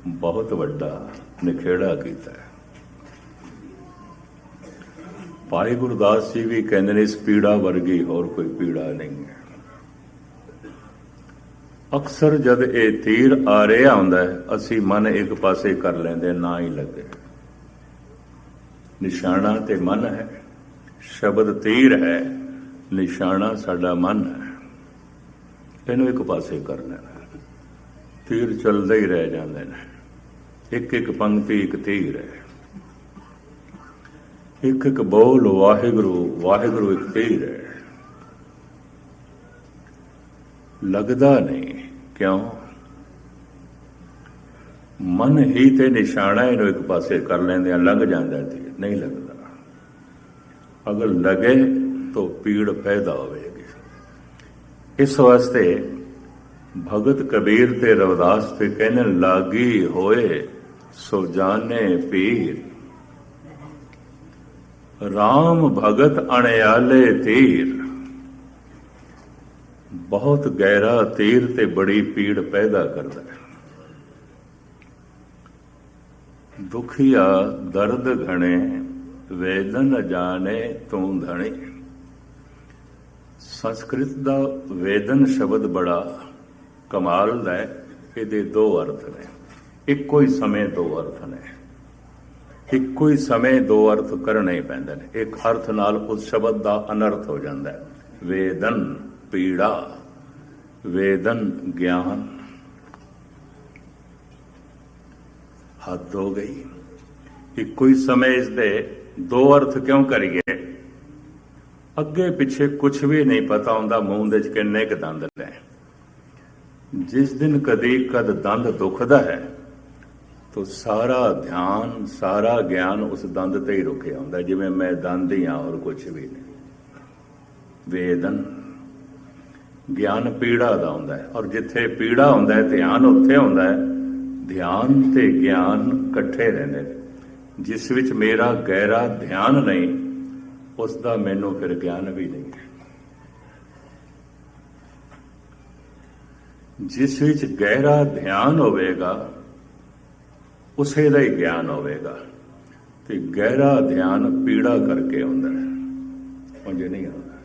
ਬਹੁਤ ਵੱਡਾ ਨਿਖੇੜਾ ਕੀਤਾ ਹੈ। ਭਾਈ ਗੁਰਦਾਸ ਜੀ ਵੀ ਕਹਿੰਦੇ ਨੇ ਇਸ ਪੀੜਾ ਵਰਗੀ ਹੋਰ ਕੋਈ ਪੀੜਾ ਨਹੀਂ ਹੈ। ਅਕਸਰ ਜਦ ਇਹ ਤੀਰ ਆ ਰਿਹਾ ਹੁੰਦਾ ਹੈ, ਅਸੀਂ ਮਨ ਇੱਕ ਪਾਸੇ ਕਰ ਲੈਂਦੇ, ਨਾ ਹੀ ਲੱਗੇ। ਨਿਸ਼ਾਨਾ ਤੇ ਮਨ ਹੈ, ਸ਼ਬਦ ਤੀਰ ਹੈ, ਨਿਸ਼ਾਨਾ ਸਾਡਾ ਮਨ ਹੈ। ਇਹਨੂੰ ਇੱਕ ਪਾਸੇ ਕਰ ਲੈਣਾ, ਤੀਰ ਚੱਲਦੇ ਹੀ ਰਹਿ ਜਾਂਦੇ ਨੇ। ਇੱਕ ਇੱਕ ਪੰਕਤੀ ਇੱਕ ਤੀਰ ਹੈ, ਇੱਕ ਇੱਕ ਬੋਲ ਵਾਹਿਗੁਰੂ ਵਾਹਿਗੁਰੂ ਇੱਕ ਤੀਰ ਹੈ। ਲੱਗਦਾ ਨਹੀਂ, ਕਿਉਂ? ਮਨ ਹੀ ਤੇ ਨਿਸ਼ਾਨਾ ਇਹਨੂੰ ਇੱਕ ਪਾਸੇ ਕਰ ਲੈਂਦੇ ਆ, ਲੱਗ ਜਾਂਦਾ ਤੀਰ, ਨਹੀਂ ਲੱਗਦਾ। ਅਗਰ ਲਗੇ तो पीड़ पैदा होगी। इस वास्ते भगत कबीर ते रविदास ते कहने लागी होए सो जाने पीर, राम भगत अणयाले तीर। बहुत गहरा तीर ते बड़ी पीड़ पैदा करता है। दुखिया दर्द घने वेदन जाने तू धनी। ਸੰਸਕ੍ਰਿਤ ਦਾ ਵੇਦਨ ਸ਼ਬਦ ਬੜਾ ਕਮਾਲ ਦਾ ਹੈ। ਇਹਦੇ ਦੋ ਅਰਥ ਨੇ, ਇੱਕੋ ਹੀ ਸਮੇਂ ਦੋ ਅਰਥ ਨੇ। ਇੱਕੋ ਹੀ ਸਮੇਂ ਦੋ ਅਰਥ ਕਰਨੇ ਪੈਂਦੇ ਨੇ। ਇੱਕ ਅਰਥ ਨਾਲ ਉਸ ਸ਼ਬਦ ਦਾ ਅਨਰਥ ਹੋ ਜਾਂਦਾ ਹੈ। ਵੇਦਨ ਪੀੜਾ, ਵੇਦਨ ਗਿਆਨ। ਹੱਦ ਹੋ ਗਈ। ਇੱਕੋ ਹੀ ਸਮੇਂ ਇਸ ਦੇ ਦੋ ਅਰਥ ਕਿਉਂ ਕਰੀਏ? ਅੱਗੇ ਪਿੱਛੇ ਕੁਛ ਵੀ ਨਹੀਂ ਪਤਾ ਹੁੰਦਾ ਮੂੰਹ ਦੇ 'ਚ ਕਿੰਨੇ ਕੁ ਦੰਦ ਨੇ। ਜਿਸ ਦਿਨ ਕਦੀ ਕਦ ਦੰਦ ਦੁਖਦਾ ਹੈ ਤਾਂ ਸਾਰਾ ਧਿਆਨ ਸਾਰਾ ਗਿਆਨ ਉਸ ਦੰਦ ਤੇ ਹੀ ਰੁਕਿਆ ਹੁੰਦਾ, ਜਿਵੇਂ ਮੈਂ ਦੰਦ ਹੀ ਹਾਂ ਔਰ ਕੁਛ ਵੀ ਨਹੀਂ। ਵੇਦਨ ਗਿਆਨ ਪੀੜਾ ਦਾ ਹੁੰਦਾ ਹੈ, ਔਰ ਜਿੱਥੇ ਪੀੜਾ ਹੁੰਦਾ ਹੈ ਧਿਆਨ ਉੱਥੇ ਹੁੰਦਾ ਹੈ। ਧਿਆਨ ਤੇ ਗਿਆਨ ਇਕੱਠੇ ਰਹਿੰਦੇ ਨੇ। ਜਿਸ ਵਿੱਚ ਮੇਰਾ ਗਹਿਰਾ ਧਿਆਨ ਨਹੀਂ, ਉਸ ਦਾ ਮੈਨੂੰ ਫਿਰ ਗਿਆਨ ਵੀ ਨਹੀਂ ਹੈ। ਜਿਸ ਵਿੱਚ ਗਹਿਰਾ ਧਿਆਨ ਹੋਵੇਗਾ ਉਸੇ ਦਾ ਹੀ ਗਿਆਨ ਹੋਵੇਗਾ। ਤੇ ਗਹਿਰਾ ਧਿਆਨ ਪੀੜਾ ਕਰਕੇ ਹੁੰਦਾ ਹੈ, ਉਂਝ ਨਹੀਂ ਹੁੰਦਾ।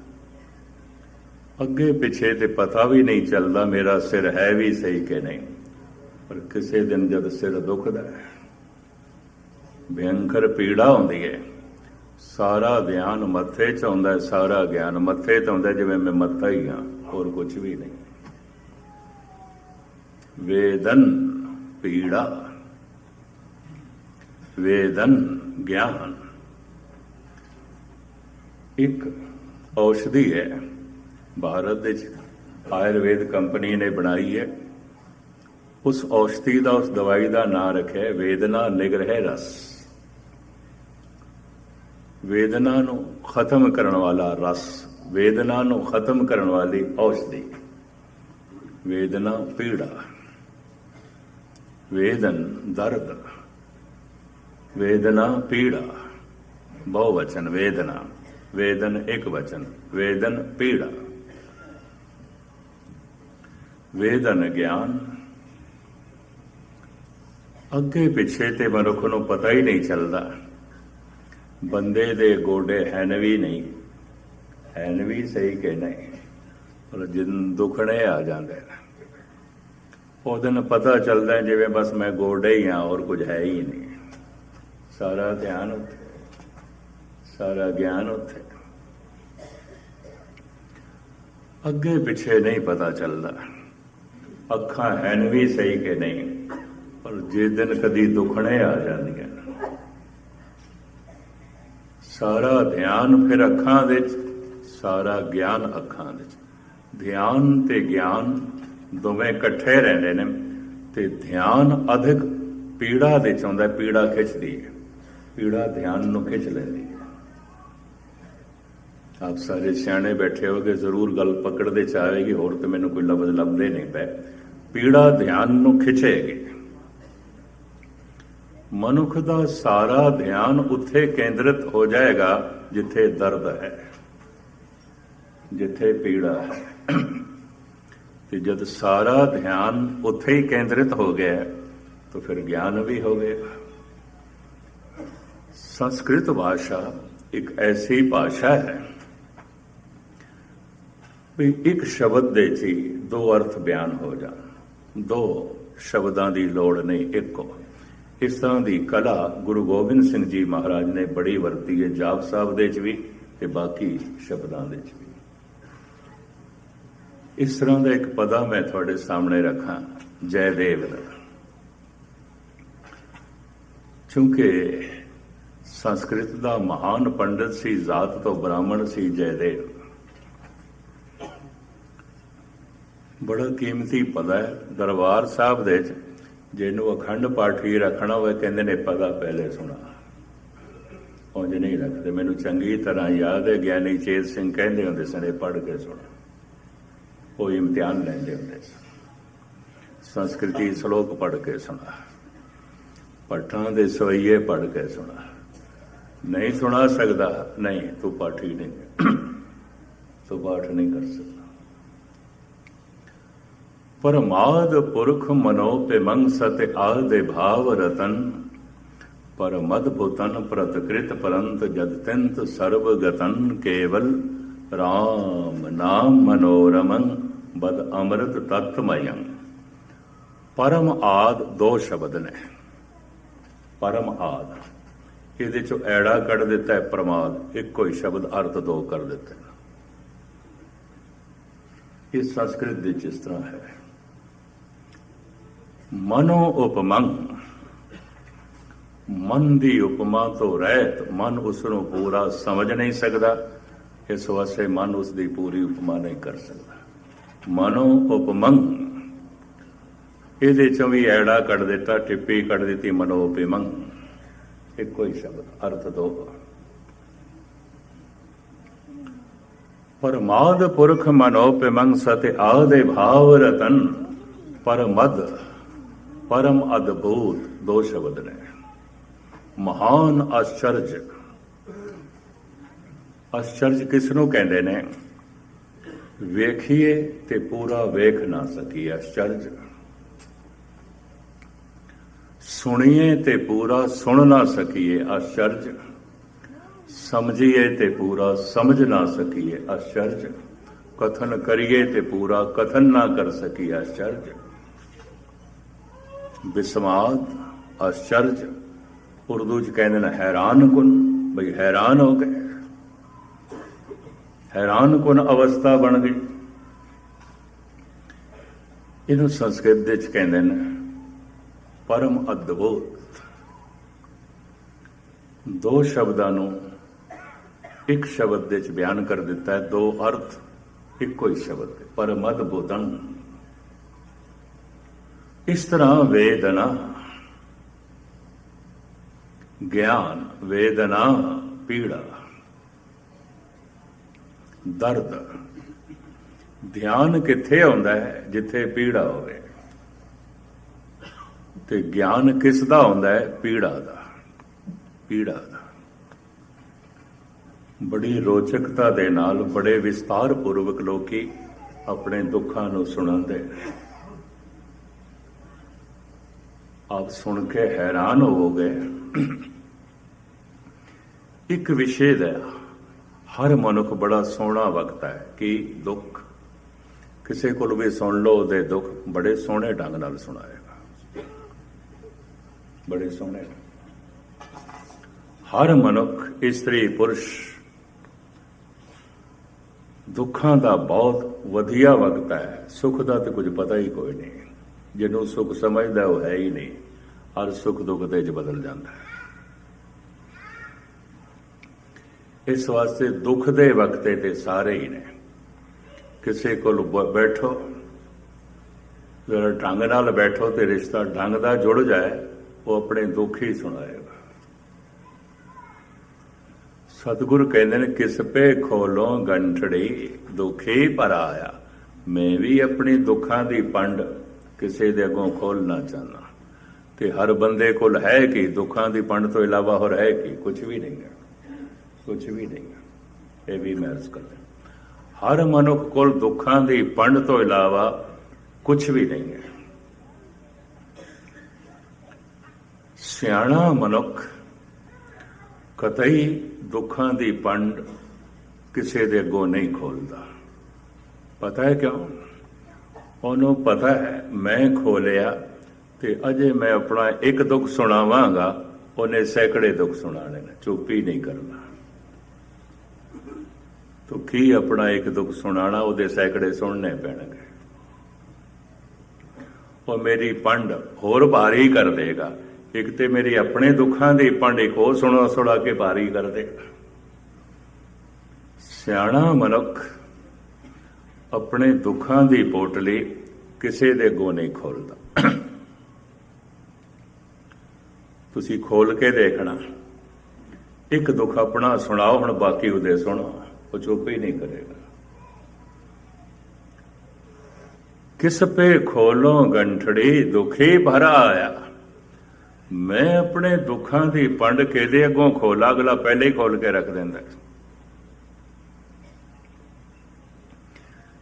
ਅੱਗੇ ਪਿੱਛੇ ਤੇ ਪਤਾ ਵੀ ਨਹੀਂ ਚੱਲਦਾ ਮੇਰਾ ਸਿਰ ਹੈ ਵੀ ਸਹੀ ਕਿ ਨਹੀਂ। ਪਰ ਕਿਸੇ ਦਿਨ ਜਦ ਸਿਰ ਦੁਖਦਾ ਹੈ, ਭਿਅੰਕਰ ਪੀੜਾ ਹੁੰਦੀ ਹੈ, ਸਾਰਾ ਧਿਆਨ ਮੱਥੇ 'ਚ ਆਉਂਦਾ ਹੈ, ਸਾਰਾ ਗਿਆਨ ਮੱਥੇ 'ਤੇ ਆਉਂਦਾ, ਜਿਵੇਂ ਮੈਂ ਮੱਥਾ ਹੀ ਹਾਂ, ਹੋਰ ਕੁਛ ਵੀ ਨਹੀਂ। वेदन पीड़ा, वेदन ज्ञान। एक औषधि है भारत विच आयुर्वेद कंपनी ने बनाई है। उस औषधि का उस दवाई का नाम रखे वेदना निग्रह रस। वेदना नूं खत्म करने वाला रस, वेदना नूं खत्म करने वाली औषधि। वेदना पीड़ा, वेदन दर्द, वेदना पीड़ा बहुवचन, वेदना, वेदन एक वचन, वेदन पीड़ा, वेदन ज्ञान। अगे पिछे ते मनुख नूं पता ही नहीं चलता। बंदे दे गोडे हैन भी नहीं, हैन भी सही कि नहीं, पर जिन दुखने आ जाते उस दिन पता चलता है जिवें बस मैं गोडे ही हाँ और कुछ है ही नहीं। सारा ध्यान उत्थे, सारा ज्ञान उत्थे, अगे पिछे नहीं पता चलता। अखां हैन भी सही कि नहीं, पर जिस दिन कदी दुखने आ जांदियां सारा ध्यान फिर अखां दे, सारा ज्ञान अखां दे। ध्यान ते ज्ञान दोवें इकट्ठे रहंदे ने ते ध्यान अधिक पीड़ा दे चाहुंदा, पीड़ा खिचदी है, पीड़ा ध्यान नूं खिच लैंदी है। आप सारे सियाणे बैठे हो कि जरूर गल पकड़दे चाहेगी, होर तो मैनूं कोई लफ्ज़ लभदे नहीं पए। पीड़ा ध्यान नूं खिचेगी। मनुख दा सारा ध्यान उत्थे केंद्रित हो जाएगा जिथे दर्द है, जिथे पीड़ा है। तो जब सारा ध्यान उत्थे ही केंद्रित हो गया तो फिर ज्ञान भी हो गया। संस्कृत भाषा एक ऐसी भाषा है भी एक शब्द दे ची दो अर्थ बयान हो जान, दो शब्दां दी लोड़ नहीं, एक को। इस तरह की कला गुरु गोबिंद सिंह जी महाराज ने बड़ी वरती है, जाप साहब दे च भी ते बाकी शब्दां दे च भी। इस तरह का एक पदा मैं थोड़े सामने रखा, जयदेव दा। चूंकि संस्कृत का महान पंडित सी, जात तो ब्राह्मण सी जयदेव, बड़ा कीमती पदा है। दरबार साहब दे जिन्हों अखंड पाठी रखना हो कहते ने पदा पहले सुना, उंज नहीं रखते। मैनू चंगी तरह याद है ज्ञानी चेत सिंह कहते होंगे सने पढ़ के सुना, वो इम्तिहान लेंदे होंगे संस्कृति श्लोक पढ़ के सुना, पट्ठां दे सवैये पढ़ के सुना। नहीं सुना सकता, नहीं तू पाठी नहीं, तू पाठ नहीं कर सकता। परमाद पुरख मनोपिमंग सत आदे भाव रतन, पर मदभुतन प्रतकृत परंत जदत्यंत सर्वगतन, केवल राम नाम मनोरमं बद अमृत तत्वमयं। परम आद दो शब्द ने, परम आद ये चो ऐड़ा कड़ दिता है, प्रमाद एक कोई शब्द अर्थ दो कर देते हैं। इस संस्कृत दी जिस तरह है मनो उपमंग, मन की उपमा तो रहत, मन उसनों पूरा समझ नहीं सकता, इस वास्ते मन उसकी पूरी उपमा नहीं कर सकता। मनो उपमंग ये चो भी ऐड़ा कट दिता, टिप्पी कट दी, मनोपिमंग एक कोई शब्द अर्थ दो। परमाद पुरख मनोपिमंग सत आदे भाव रतन, पर मद परम अद्भुत दो शब्द ने। महान आश्चर्य, आश्चर्य किसनों कहते ने? वेखिए ते पूरा वेख ना सकीए आश्चर्य, सुनिए ते पूरा सुन ना सकीए आश्चर्य, समझिए ते पूरा समझ ना सकीए आश्चर्य, कथन करिए ते पूरा कथन ना कर सकीए आश्चर्य। विस्माद आश्चर्य, उर्दू च कहते हैं हैरान कुन, भाई हैरान हो गए, हैरान कुन अवस्था बन गई। इन्हों संस्कृत कहते हैं परम अद्भुत। दो शब्दों एक शब्द बयान कर दिता है, दो अर्थ एक ही शब्द, परम अद्भुतन। इस तरह वेदना ज्ञान, वेदना पीड़ा, दर्द ਧਿਆਨ ਕਿੱਥੇ ਆਉਂਦਾ ਹੈ? ਜਿੱਥੇ ਪੀੜਾ ਹੋਵੇ। ਤੇ ਗਿਆਨ ਕਿਸ ਦਾ ਹੁੰਦਾ ਹੈ? ਪੀੜਾ ਦਾ। ਪੀੜਾ ਦਾ। ਬੜੀ ਰੋਚਕਤਾ ਦੇ ਨਾਲ, ਬੜੇ ਵਿਸਤਾਰ ਪੂਰਵਕ ਲੋਕੀ ਆਪਣੇ ਦੁੱਖਾਂ ਨੂੰ ਸੁਣਾਉਂਦੇ। ਆਪ ਸੁਣ ਕੇ ਹੈਰਾਨ ਹੋਵੋਗੇ। ਇੱਕ ਵਿਸ਼ੇ ਦਾ ਹਰ ਮਨੁੱਖ ਬੜਾ ਸੋਹਣਾ ਵਕਤਾ ਹੈ ਕਿ ਦੁੱਖ ਕਿਸੇ ਕੋਲ ਵੀ ਸੁਣ ਲਓ, ਉਹਦੇ ਦੁੱਖ ਬੜੇ ਸੋਹਣੇ ਢੰਗ ਨਾਲ ਸੁਣਾਏਗਾ। ਬੜੇ ਸੋਹਣੇ। ਹਰ ਮਨੁੱਖ, ਇਸਤਰੀ ਪੁਰਸ਼, ਦੁੱਖਾਂ ਦਾ ਬਹੁਤ ਵਧੀਆ ਵਕਤ ਹੈ। ਸੁੱਖ ਦਾ ਤੇ ਕੁਝ ਪਤਾ ਹੀ ਕੋਈ ਨਹੀਂ। ਜਿਹਨੂੰ ਸੁੱਖ ਸਮਝਦਾ ਉਹ ਹੈ ਹੀ ਨਹੀਂ। ਹਰ ਸੁੱਖ ਦੁੱਖ ਦੇ 'ਚ ਬਦਲ ਜਾਂਦਾ ਹੈ। ਇਸ ਵਾਸਤੇ ਦੁੱਖ ਦੇ ਵਕਤੇ ਤੇ ਸਾਰੇ ਹੀ ਨੇ। ਕਿਸੇ ਕੋਲ ਬੈਠੋ, ਜਰਾ ਢੰਗ ਨਾਲ ਬੈਠੋ ਤੇ ਰਿਸ਼ਤਾ ਢੰਗ ਦਾ ਜੁੜ ਜਾਏ, ਉਹ ਆਪਣੇ ਦੁੱਖ ਹੀ ਸੁਣਾਏਗਾ। ਸਤਿਗੁਰ ਕਹਿੰਦੇ ਨੇ, ਕਿਸ ਪੇ ਖੋਲੋ ਗੰਠੜੀ ਦੁਖੀ ਪਰ ਆਇਆ। ਮੈਂ ਵੀ ਆਪਣੀ ਦੁੱਖਾਂ ਦੀ ਪੰਡ ਕਿਸੇ ਦੇ ਅੱਗੋਂ ਖੋਲਣਾ ਚਾਹੁੰਦਾ। ਤੇ ਹਰ ਬੰਦੇ ਕੋਲ ਹੈ ਕਿ ਦੁੱਖਾਂ ਦੀ ਪੰਡ ਤੋਂ ਇਲਾਵਾ ਹੋਰ ਹੈ ਕਿ? ਕੁਝ ਵੀ ਨਹੀਂ ਹੈ। ਕੁਝ ਵੀ ਨਹੀਂ ਹੈ। ਇਹ ਵੀ ਮਹਿਸੂਸ ਕਰਦੇ। ਹਰ ਮਨੁੱਖ ਕੋਲ ਦੁੱਖਾਂ ਦੀ ਪੰਡ ਤੋਂ ਇਲਾਵਾ ਕੁਝ ਵੀ ਨਹੀਂ ਹੈ। ਸਿਆਣਾ ਮਨੁੱਖ ਕਤਈ ਦੁੱਖਾਂ ਦੀ ਪੰਡ ਕਿਸੇ ਦੇ ਅੱਗੋਂ ਨਹੀਂ ਖੋਲਦਾ। ਪਤਾ ਹੈ ਕਿਉਂ? ਉਹਨੂੰ ਪਤਾ ਹੈ ਮੈਂ ਖੋਲਿਆ ਤੇ ਅਜੇ ਮੈਂ ਆਪਣਾ ਇੱਕ ਦੁੱਖ ਸੁਣਾਵਾਂਗਾ, ਉਹਨੇ ਸੈਂਕੜੇ ਦੁੱਖ ਸੁਣਾਣੇ ਨੇ। ਚੁੱਪ ਹੀ ਨਹੀਂ ਕਰਨਾ। ਤੋ ਕੀ ਆਪਣਾ ਇੱਕ ਦੁੱਖ ਸੁਣਾਣਾ, ਉਹਦੇ ਸੈਂਕੜੇ ਸੁਣਨੇ ਪੈਣਗੇ। ਉਹ ਮੇਰੀ ਪੰਡ ਹੋਰ ਭਾਰੀ ਕਰ ਦੇਗਾ। ਇੱਕ ਤੇ ਮੇਰੀ ਆਪਣੇ ਦੁੱਖਾਂ ਦੀ ਪੰਡ ਇੱਕ ਹੋਰ ਸੁਣਾ ਕੇ ਭਾਰੀ ਕਰ ਦੇਗਾ। ਸਿਆਣਾ ਮਨੁੱਖ ਆਪਣੇ ਦੁੱਖਾਂ ਦੀ ਪੋਟਲੀ ਕਿਸੇ ਦੇ ਅੱਗੋਂ ਨਹੀਂ ਖੋਲਦਾ। ਤੁਸੀਂ ਖੋਲ ਕੇ ਦੇਖਣਾ। ਇੱਕ ਦੁੱਖ ਆਪਣਾ ਸੁਣਾਓ, ਹੁਣ ਬਾਕੀ ਉਹਦੇ ਸੁਣੋ। ਉਹ ਚੁੱਪ ਹੀ ਨਹੀਂ ਕਰੇਗਾ। ਕਿਸ ਪੇ ਖੋਲੋ ਗੰਠੜੀ ਦੁਖੀ ਭਰਾ ਆਇਆ। ਮੈਂ ਆਪਣੇ ਦੁੱਖਾਂ ਦੀ ਪੰਡ ਕਿਹਦੇ ਅੱਗੋਂ ਖੋਲਾ? ਅਗਲਾ ਪਹਿਲੇ ਹੀ ਖੋਲ ਕੇ ਰੱਖ ਦਿੰਦਾ।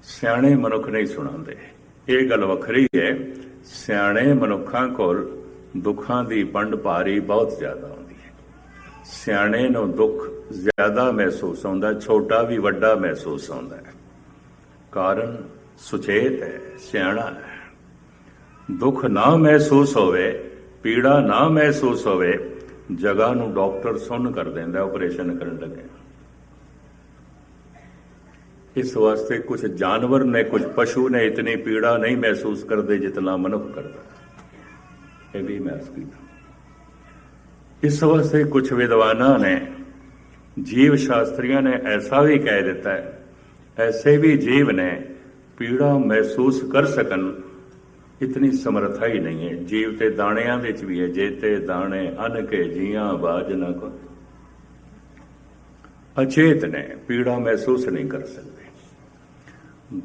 ਸਿਆਣੇ ਮਨੁੱਖ ਨਹੀਂ ਸੁਣਾਉਂਦੇ। ਇਹ ਗੱਲ ਵੱਖਰੀ ਹੈ। ਸਿਆਣੇ ਮਨੁੱਖਾਂ ਕੋਲ ਦੁੱਖਾਂ ਦੀ ਪੰਡ ਭਾਰੀ ਬਹੁਤ ਜ਼ਿਆਦਾ ਹੁੰਦੀ ਹੈ। ਸਿਆਣੇ ਨੂੰ ਦੁੱਖ ਜ਼ਿਆਦਾ ਮਹਿਸੂਸ ਹੁੰਦਾ, ਛੋਟਾ ਵੀ ਵੱਡਾ ਮਹਿਸੂਸ ਹੁੰਦਾ ਹੈ। ਕਾਰਨ ਸੁਚੇਤ ਹੈ, ਸਿਆਣਾ ਹੈ। ਦੁੱਖ ਨਾ ਮਹਿਸੂਸ ਹੋਵੇ, ਪੀੜਾ ਨਾ ਮਹਿਸੂਸ ਹੋਵੇ, ਜਗ੍ਹਾ ਨੂੰ ਡਾਕਟਰ ਸੁੰਨ ਕਰ ਦਿੰਦਾ ਆਪਰੇਸ਼ਨ ਕਰਨ ਲੱਗੇ। ਇਸ ਵਾਸਤੇ ਕੁਝ ਜਾਨਵਰ ਨੇ, ਕੁਝ ਪਸ਼ੂ ਨੇ ਇਤਨੀ ਪੀੜਾ ਨਹੀਂ ਮਹਿਸੂਸ ਕਰਦੇ ਜਿਤਨਾ ਮਨੁੱਖ ਕਰਦਾ। ਇਹ ਵੀ ਮਹਿਸੂਸ ਕੀਤਾ। ਇਸ ਵਾਸਤੇ ਕੁਝ ਵਿਦਵਾਨਾਂ ਨੇ, ਜੀਵ ਸ਼ਾਸਤਰੀਆਂ ਨੇ ਐਸਾ ਵੀ ਕਹਿ ਦਿੱਤਾ ਹੈ, ਐਸੇ ਵੀ ਜੀਵ ਨੇ ਪੀੜਾ ਮਹਿਸੂਸ ਕਰ ਸਕਣ, ਇਤਨੀ ਸਮਰੱਥਾ ਹੀ ਨਹੀਂ ਹੈ। ਜੀਵ ਤੇ ਦਾਣਿਆਂ ਵਿੱਚ ਵੀ ਹੈ। ਜੇ ਤੇ ਦਾਣੇ ਅੰਨ ਕੇ ਜੀਆਂ ਬਾਜ ਨਾ ਕੋ। ਅਚੇਤ ਨੇ, ਪੀੜਾ ਮਹਿਸੂਸ ਨਹੀਂ ਕਰ ਸਕਦੇ।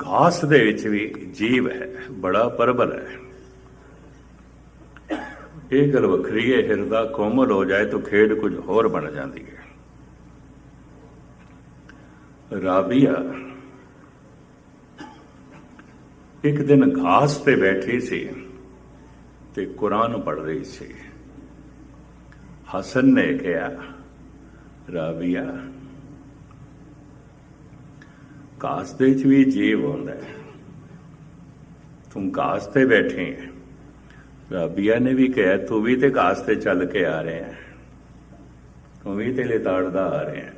ਘਾਸ ਦੇ ਵਿੱਚ ਵੀ ਜੀਵ ਹੈ, ਬੜਾ ਪ੍ਰਬਲ ਹੈ। ਇਹ ਗੱਲ ਵੱਖਰੀ ਹੈ। ਹਿਰਦਾ ਕੋਮਲ ਹੋ ਜਾਏ ਤਾਂ ਖੇਡ ਕੁਝ ਹੋਰ ਬਣ ਜਾਂਦੀ ਹੈ। ਰਾਬੀਆ ਇੱਕ ਦਿਨ ਘਾਸ ਤੇ ਬੈਠੀ ਸੀ ਤੇ ਕੁਰਾਨ ਪੜ੍ਹ ਰਹੀ ਸੀ। ਹਸਨ ਨੇ ਕਿਹਾ, ਰਾਬੀਆ, ਘਾਸ ਦੇ ਵਿੱਚ ਵੀ ਜੀਵ ਹੁੰਦਾ ਹੈ। ਤੂੰ ਘਾਸ ਤੇ ਬੈਠੀ ਹੈ। ਰਾਬੀਆ ਨੇ ਵੀ ਕਿਹਾ, ਤੂੰ ਵੀ ਤੇ ਘਾਸ ਤੇ ਚੱਲ ਕੇ ਆ ਰਿਹਾ ਹੈ, ਤੂੰ ਵੀ ਤੇ ਲਿਤਾੜਦਾ ਆ ਰਿਹਾ ਹੈ।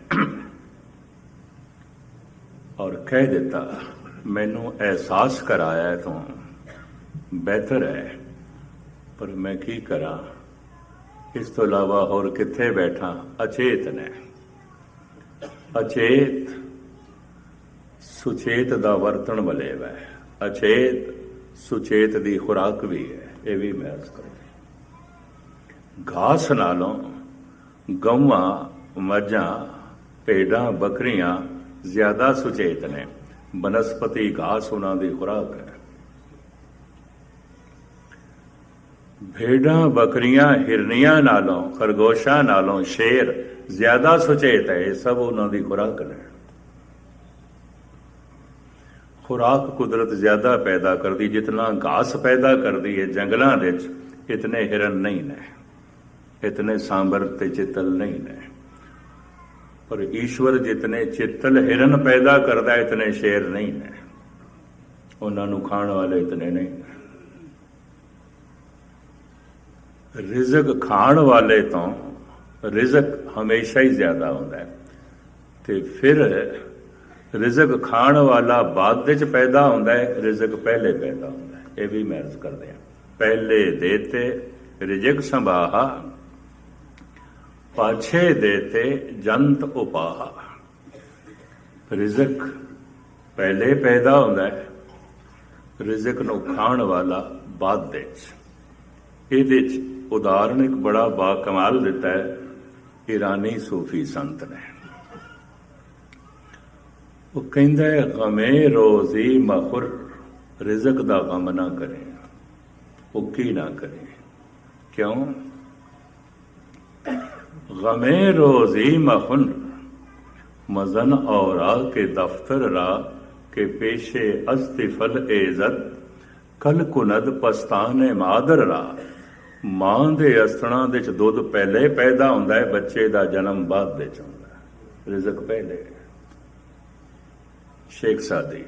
ਔਰ ਕਹਿ ਦਿੱਤਾ, ਮੈਨੂੰ ਅਹਿਸਾਸ ਕਰਾਇਆ ਤੂੰ ਬਿਹਤਰ ਹੈ, ਪਰ ਮੈਂ ਕੀ ਕਰਾਂ? ਇਸ ਤੋਂ ਇਲਾਵਾ ਹੋਰ ਕਿੱਥੇ ਬੈਠਾਂ? ਅਚੇਤ ਨੇ। ਅਚੇਤ ਸੁਚੇਤ ਦਾ ਵਰਤਣ ਵਾਲੇ ਵੈ। ਅਚੇਤ ਸੁਚੇਤ ਦੀ ਖੁਰਾਕ ਵੀ ਹੈ। ਇਹ ਵੀ ਮਹਿਸੂਸ ਕਰਦੇ। ਘਾਸ ਨਾਲੋਂ ਗਊਆਂ, ਮੱਝਾਂ, ਭੇਡਾਂ, ਬੱਕਰੀਆਂ ਜ਼ਿਆਦਾ ਸੁਚੇਤ ਨੇ। ਬਨਸਪਤੀ ਘਾਸ ਉਹਨਾਂ ਦੀ ਖੁਰਾਕ ਹੈ। ਭੇਡਾਂ ਬੱਕਰੀਆਂ ਹਿਰਨੀਆਂ ਨਾਲੋਂ ਖਰਗੋਸ਼ਾਂ ਨਾਲੋਂ ਸ਼ੇਰ ਜ਼ਿਆਦਾ ਸੁਚੇਤ ਹੈ। ਇਹ ਸਭ ਉਹਨਾਂ ਦੀ ਖੁਰਾਕ ਨੇ। खुराक कुदरत ज्यादा पैदा करती, जितना घास पैदा करती है जंगलों विच इतने हिरन नहीं ने, इतने सांबर ते चित्तल नहीं ने। पर ईश्वर जितने चित्तल हिरन पैदा करता है इतने शेर नहीं ने, उन्होंने खाण वाले इतने नहीं ने। रिजक खाण वाले तो रिजक हमेशा ही ज्यादा होता है, ते फिर रिजक खाण वाला बाद विच पैदा होंदा है, रिजक पहले पैदा होंदा है। ये भी महर्ज करते हैं। पहले देते रिजक संभाहा, पाछे देते जंत उपाहा। रिजक पहले पैदा होंदा है, रिजक नूं खाण वाला बाद विच। इहदे च उदाहरण एक बड़ा बाकमाल दिता है ईरानी सूफी संत ने। वो कहता है गमे रोजी मखुर, रिजक दा गम ना करें, उकी ना करें। क्यों? गमे रोजी मखुन मजन औरा के दफ्तर रा के पेशे अस्तिफल एजत कल कुनद पस्ताने मादर रा। मां दे असणा दे च दुध पहले पैदा होंदा है, बच्चे दा जन्म बाद दे च होंदा है। रिजक पहले। शेख सादी,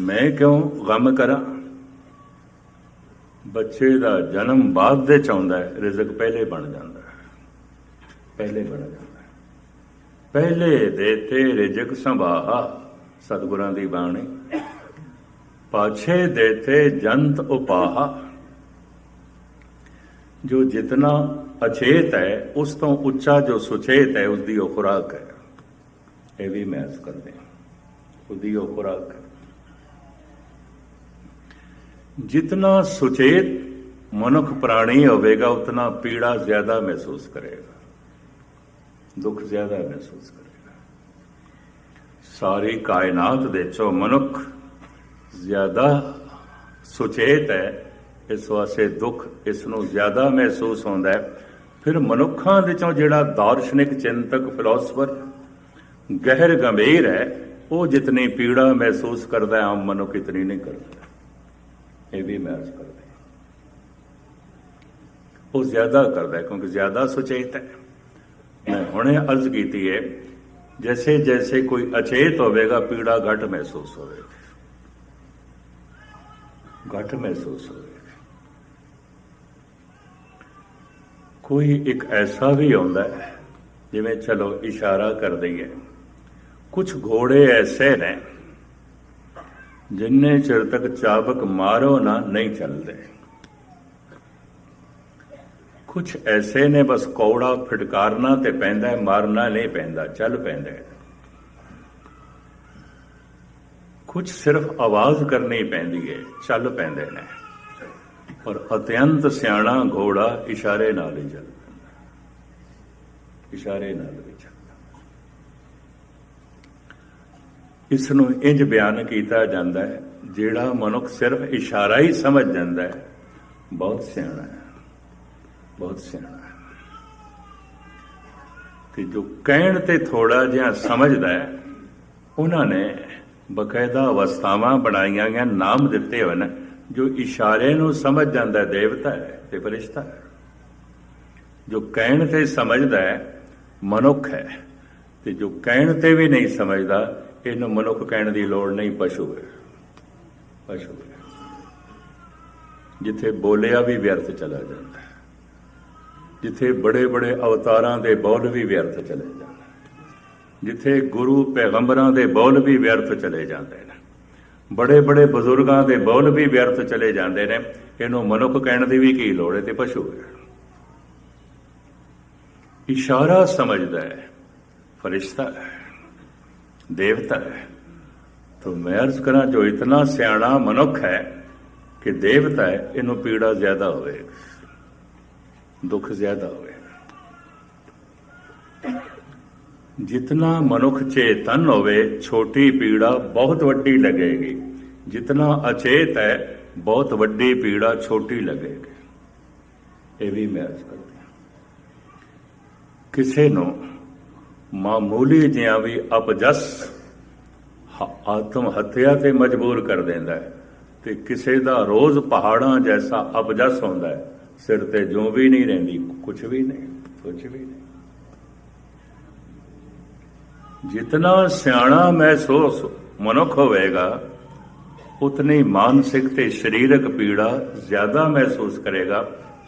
मैं क्यों गम करा? बच्चे का जन्म बाद दे चाहुंदा है, रिजक पहले बन जाता है, पहले बन जाता है। पहले देते रिजक संभाहा, सतगुरां दी बाणी। पाछे देते जंत उपाहा। जो जितना अचेत है उस तो उच्चा जो सुचेत है उसकी वो खुराक है। ये भी महसूस करते हैं, उसकी वो खुराक है। जितना सुचेत मनुख प्राणी होगा उतना पीड़ा ज्यादा महसूस करेगा, दुख ज्यादा महसूस करेगा। सारी कायनात दे चो मनुख ज्यादा सुचेत है, इस वास्ते दुख इसनों ज्यादा महसूस होता है। फिर मनुखों दे चो जिहड़ा दार्शनिक चिंतक फिलोसफर गहर गंभीर है, वो जितनी पीड़ा महसूस करता है आम मनुख इतनी नहीं करता। ये भी महसूस करते हैं, वो ज्यादा करता है क्योंकि ज्यादा सुचेत है। मैं हुणे अर्ज की है, जैसे जैसे कोई अचेत होगा पीड़ा घट महसूस होगी, घट महसूस होगी। कोई एक ऐसा भी होता है जिवें चलो इशारा कर दईए, कुछ घोड़े ऐसे ने जिन्ने चिर तक चाबक मारो ना नहीं चलते, कुछ ऐसे ने बस कौड़ा फिटकारना ते पैंदा है, मारना नहीं पैंदा, चल पैंदे। कुछ सिर्फ आवाज करनी पैंदी है, चल पैंदे ने। और अत्यंत सियाणा घोड़ा इशारे नाल ही चल पैंदा, इशारे नाल ही चलदा। इसनूं इंज बयान किया जाता है, जिहड़ा मनुख सिर्फ इशारा ही समझ जाता है बहुत सियाणा है, बहुत सियाणा है। कि जो कहण ते थोड़ा जिहा समझदा है, उन्होंने बकायदा अवस्थावां बनाईयां गईयां, नाम दिते हुए ने। जो इशारे नूं समझ जाता है देवता है ते फरिश्ता है, जो कहण ते समझदा है मनुख है, ते जो कहण ते भी नहीं समझदा इन्हूं मनुख कहण दी लोड़ नहीं, पशु है, पशु है। जिथे बोलिया भी व्यर्थ चला जाता है, जिथे बड़े बड़े अवतारां दे बोल भी व्यर्थ चले जाते हैं, जिथे गुरु पैगंबरां दे बोल भी व्यर्थ चले जाते हैं, बड़े बड़े बजुर्गों के बोल भी व्यर्थ चले जाते हैं। इन्हों मनुख कहने की भी की लोड़ है, तो पशु है। इशारा समझदा है फरिश्ता है, देवता है। तो मैं अर्ज करा, जो इतना सियाणा मनुख है कि देवता है, इन्हों पीड़ा ज्यादा होवेगी, दुख ज्यादा होवेगा। जितना मनुख चेतन होवे छोटी पीड़ा बहुत वड्डी लगेगी, जितना अचेत है बहुत वड्डी पीड़ा छोटी लगेगी। ये भी मैं अर्ज करती हूं। किसी ਨੂੰ ਮਾਮੂਲੀ ਜਿਹਾ ਵੀ ਅਪਜਸ ਆਤਮ ਹੱਤਿਆ ਤੇ ਮਜਬੂਰ ਕਰ ਦਿੰਦਾ ਹੈ, ਤੇ ਕਿਸੇ ਦਾ ਰੋਜ਼ ਪਹਾੜਾਂ ਜੈਸਾ ਅਪਜਸ ਹੁੰਦਾ ਹੈ, ਸਿਰ ਤੇ ਜੂੰ ਵੀ ਨਹੀਂ ਰਹਿੰਦੀ, ਕੁਛ ਵੀ ਨਹੀਂ, ਕੁਛ ਵੀ ਨਹੀਂ। जितना सियाणा महसूस मनुख होवेगा उतनी मानसिक ते शरीरक पीड़ा ज्यादा महसूस करेगा,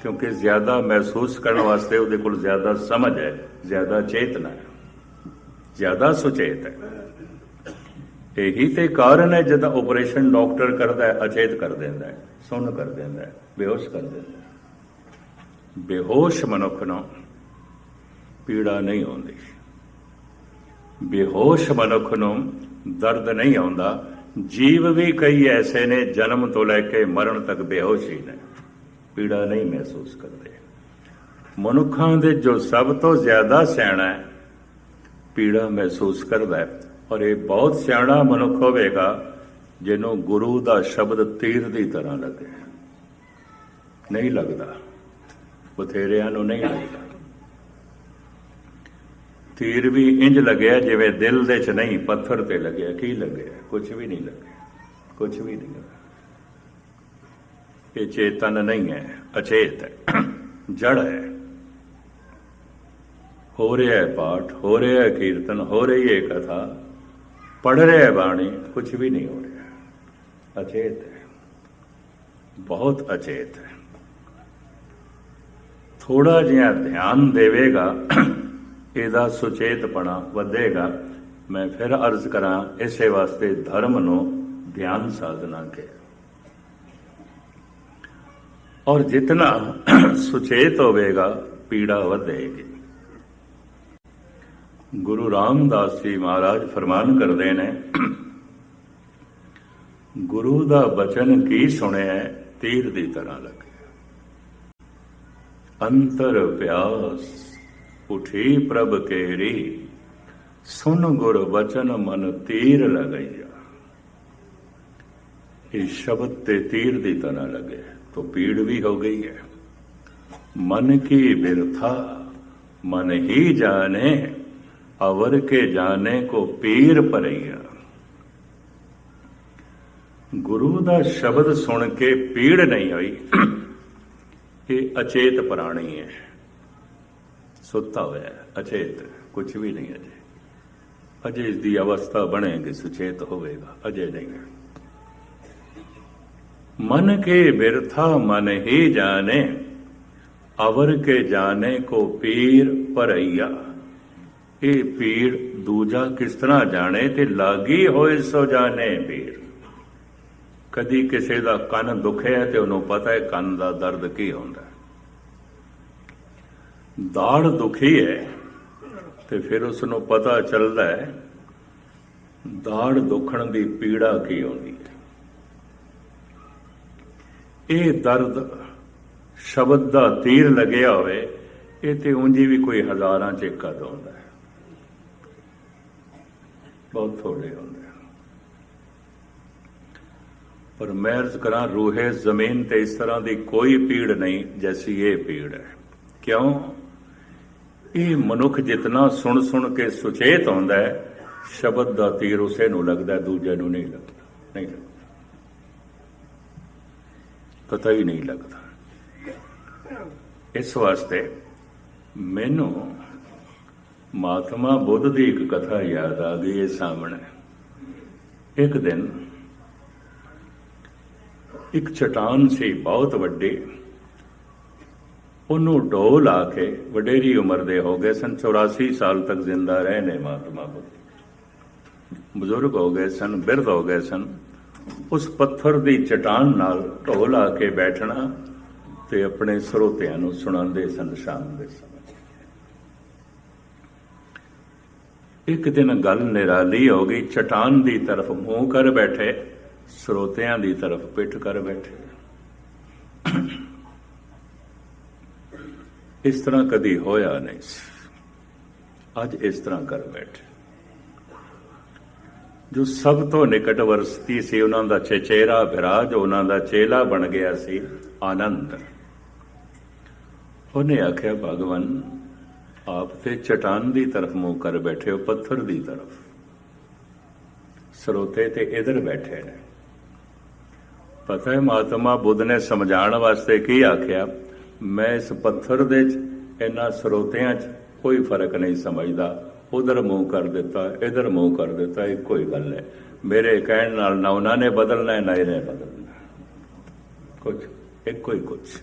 क्योंकि ज्यादा महसूस करने वास्ते उहदे कोल ज्यादा समझ है, ज्यादा चेतना है, ज्यादा सुचेत है। यही ते कारण है जदा ऑपरेशन डॉक्टर करता है अचेत कर देंदा है, सुन कर देंदा है, बेहोश कर देंदा है। बेहोश मनुख नूं पीड़ा नहीं होंदी, बेहोश मनुख ਨੂੰ दर्द नहीं आਉਂਦਾ। जीव भी कई ऐसे ने जन्म तो लैके मरण तक बेहोश ही ने, पीड़ा नहीं महसूस करते। मनुखां दे जो सब तो ज्यादा सियाणा है पीड़ा महसूस करता है, और ये बहुत सियाणा मनुख होवेगा जिन्हों गुरु का शब्द तीर की तरह लगे। नहीं लगता, बथेरियां नूं नहीं लगता। तीर भी इंज लग्या जिवें दिल दे च नहीं, पत्थर ते लग्या। की लग्या? कुछ भी नहीं लग्या, कुछ भी नहीं लगा। ये चेतन नहीं है, अचेत है, जड़ है। हो रहा है पाठ, हो रहा है कीर्तन, हो रही है कथा, पढ़ रहे है बाणी, कुछ भी नहीं हो रहा। अचेत है, बहुत अचेत है। थोड़ा जिहा ध्यान देवेगा ਇਹਦਾ ਸੁਚੇਤਪਣਾ ਵਧੇਗਾ। मैं फिर अर्ज करा, इसे वास्ते धर्म नो ध्यान साधना के। और जितना सुचेत होवेगा पीड़ा ਵਧੇਗੀ। गुरु रामदास जी महाराज फरमान करते ने, गुरु दा बचन की सुनिया तीर दी तरह लगे। अंतर प्यास उठी प्रभ केरी, सुन गुर वचन मन तीर लगैया। इस शब्द ते तीर दी तरह लगे तो पीड़ भी हो गई है। मन की बिरथा मन ही जाने, अवर के जाने को पीर परैया। गुरु दा शब्द सुन के पीड़ नहीं हुई, ये अचेत प्राणी है, सुता हुआ है, अचेत, कुछ भी नहीं। अजे इसकी अवस्था बनेगी, सुचेत होवेगा, अजे नहीं। मन के बिरथा मन ही जाने, अवर के जाने को पीर परैया। ये पीड़ दूजा किस तरह जाने, ते लागी होए सो जाने पीर। कदी किसी का कन दुखे है तो उन्होंने पता है कन का दर्द की होंदा। दाढ़ दुखी है तो फिर उसनों पता चलता है दाढ़ दुखण की पीड़ा की होंदी है। ये दर्द शब्द का तीर लग्या होवे, ये तो ऊंजी भी कोई हजारां च एक अद होंदा है, बहुत थोड़े होंदे। पर मैं अर्ज करा, रूहे जमीन ते इस तरह की कोई पीड़ नहीं जैसी ये पीड़ है। क्यों? ये मनुख जितना सुन सुन के सुचेत होंदा है, शब्द का तीर उसे नूं लगदा है, दूजे नूं नहीं लगता, नहीं लगता, पता ही नहीं लगता। इस वास्ते मैनू महात्मा बुद्ध की एक कथा याद आ गई है सामने। एक दिन एक चट्टान सी बहुत वड्डी, ਉਹਨੂੰ ਢੋ ਲਾ ਕੇ ਵਡੇਰੀ ਉਮਰ ਦੇ ਹੋ ਗਏ ਸਨ, 84 ਸਾਲ ਤੱਕ ਜ਼ਿੰਦਾ ਰਹੇ ਨੇ ਮਹਾਤਮਾ ਬੁੱਧ। ਬਜ਼ੁਰਗ ਹੋ ਗਏ ਸਨ, ਬਿਰਧ ਹੋ ਗਏ ਸਨ। ਉਸ ਪੱਥਰ ਦੀ ਚਟਾਨ ਨਾਲ ਢੋ ਲਾ ਕੇ ਬੈਠਣਾ ਤੇ ਆਪਣੇ ਸਰੋਤਿਆਂ ਨੂੰ ਸੁਣਾਉਂਦੇ ਸਨ ਸ਼ਾਮ ਦੇ ਸਮੇਂ। ਇੱਕ ਦਿਨ ਗੱਲ ਨਿਰਾਲੀ ਹੋ ਗਈ, ਚਟਾਨ ਦੀ ਤਰਫ ਮੂੰਹ ਕਰ ਬੈਠੇ, ਸਰੋਤਿਆਂ ਦੀ ਤਰਫ ਪਿੱਠ ਕਰ ਬੈਠੇ। इस तरह कदी होया नहीं। ਅੱਜ ਇਸ ਤਰ੍ਹਾਂ ਕਰ ਬੈਠੇ। ਜੋ ਸਭ ਤੋਂ ਨਿਕਟਵਰਤੀ ਸੀ, ਉਹਨਾਂ ਦਾ ਚਚੇਰਾ ਵਿਰਾਜ, ਉਹਨਾਂ ਦਾ ਚੇਲਾ ਬਣ ਗਿਆ ਸੀ ਆਨੰਦ। ਉਹਨੇ ਆਖਿਆ, ਭਗਵਾਨ ਆਪ ਤੇ ਚਟਾਨ ਦੀ ਤਰਫ ਮੂੰਹ ਕਰ ਬੈਠੇ ਹੋ, ਪੱਥਰ ਦੀ ਤਰਫ। ਸਰੋਤੇ ਤੇ ਇਧਰ ਬੈਠੇ ਨੇ। ਪਤਾ ਹੈ ਮਹਾਤਮਾ ਬੁੱਧ ਨੇ ਸਮਝਾਉਣ ਵਾਸਤੇ ਕੀ ਆਖਿਆ, ਮੈਂ ਇਸ ਪੱਥਰ ਦੇ 'ਚ ਇਹਨਾਂ ਸਰੋਤਿਆਂ 'ਚ ਕੋਈ ਫਰਕ ਨਹੀਂ ਸਮਝਦਾ। ਉਧਰ ਮੂੰਹ ਕਰ ਦਿੱਤਾ, ਇਧਰ ਮੂੰਹ ਕਰ ਦਿੱਤਾ, ਇੱਕੋ ਹੀ ਗੱਲ ਹੈ। ਮੇਰੇ ਕਹਿਣ ਨਾਲ ਨਾ ਉਹਨਾਂ ਨੇ ਬਦਲਣਾ ਨਾ ਇਹਨੇ ਬਦਲਣਾ, ਕੁਛ ਇੱਕੋ ਹੀ ਕੁਛ।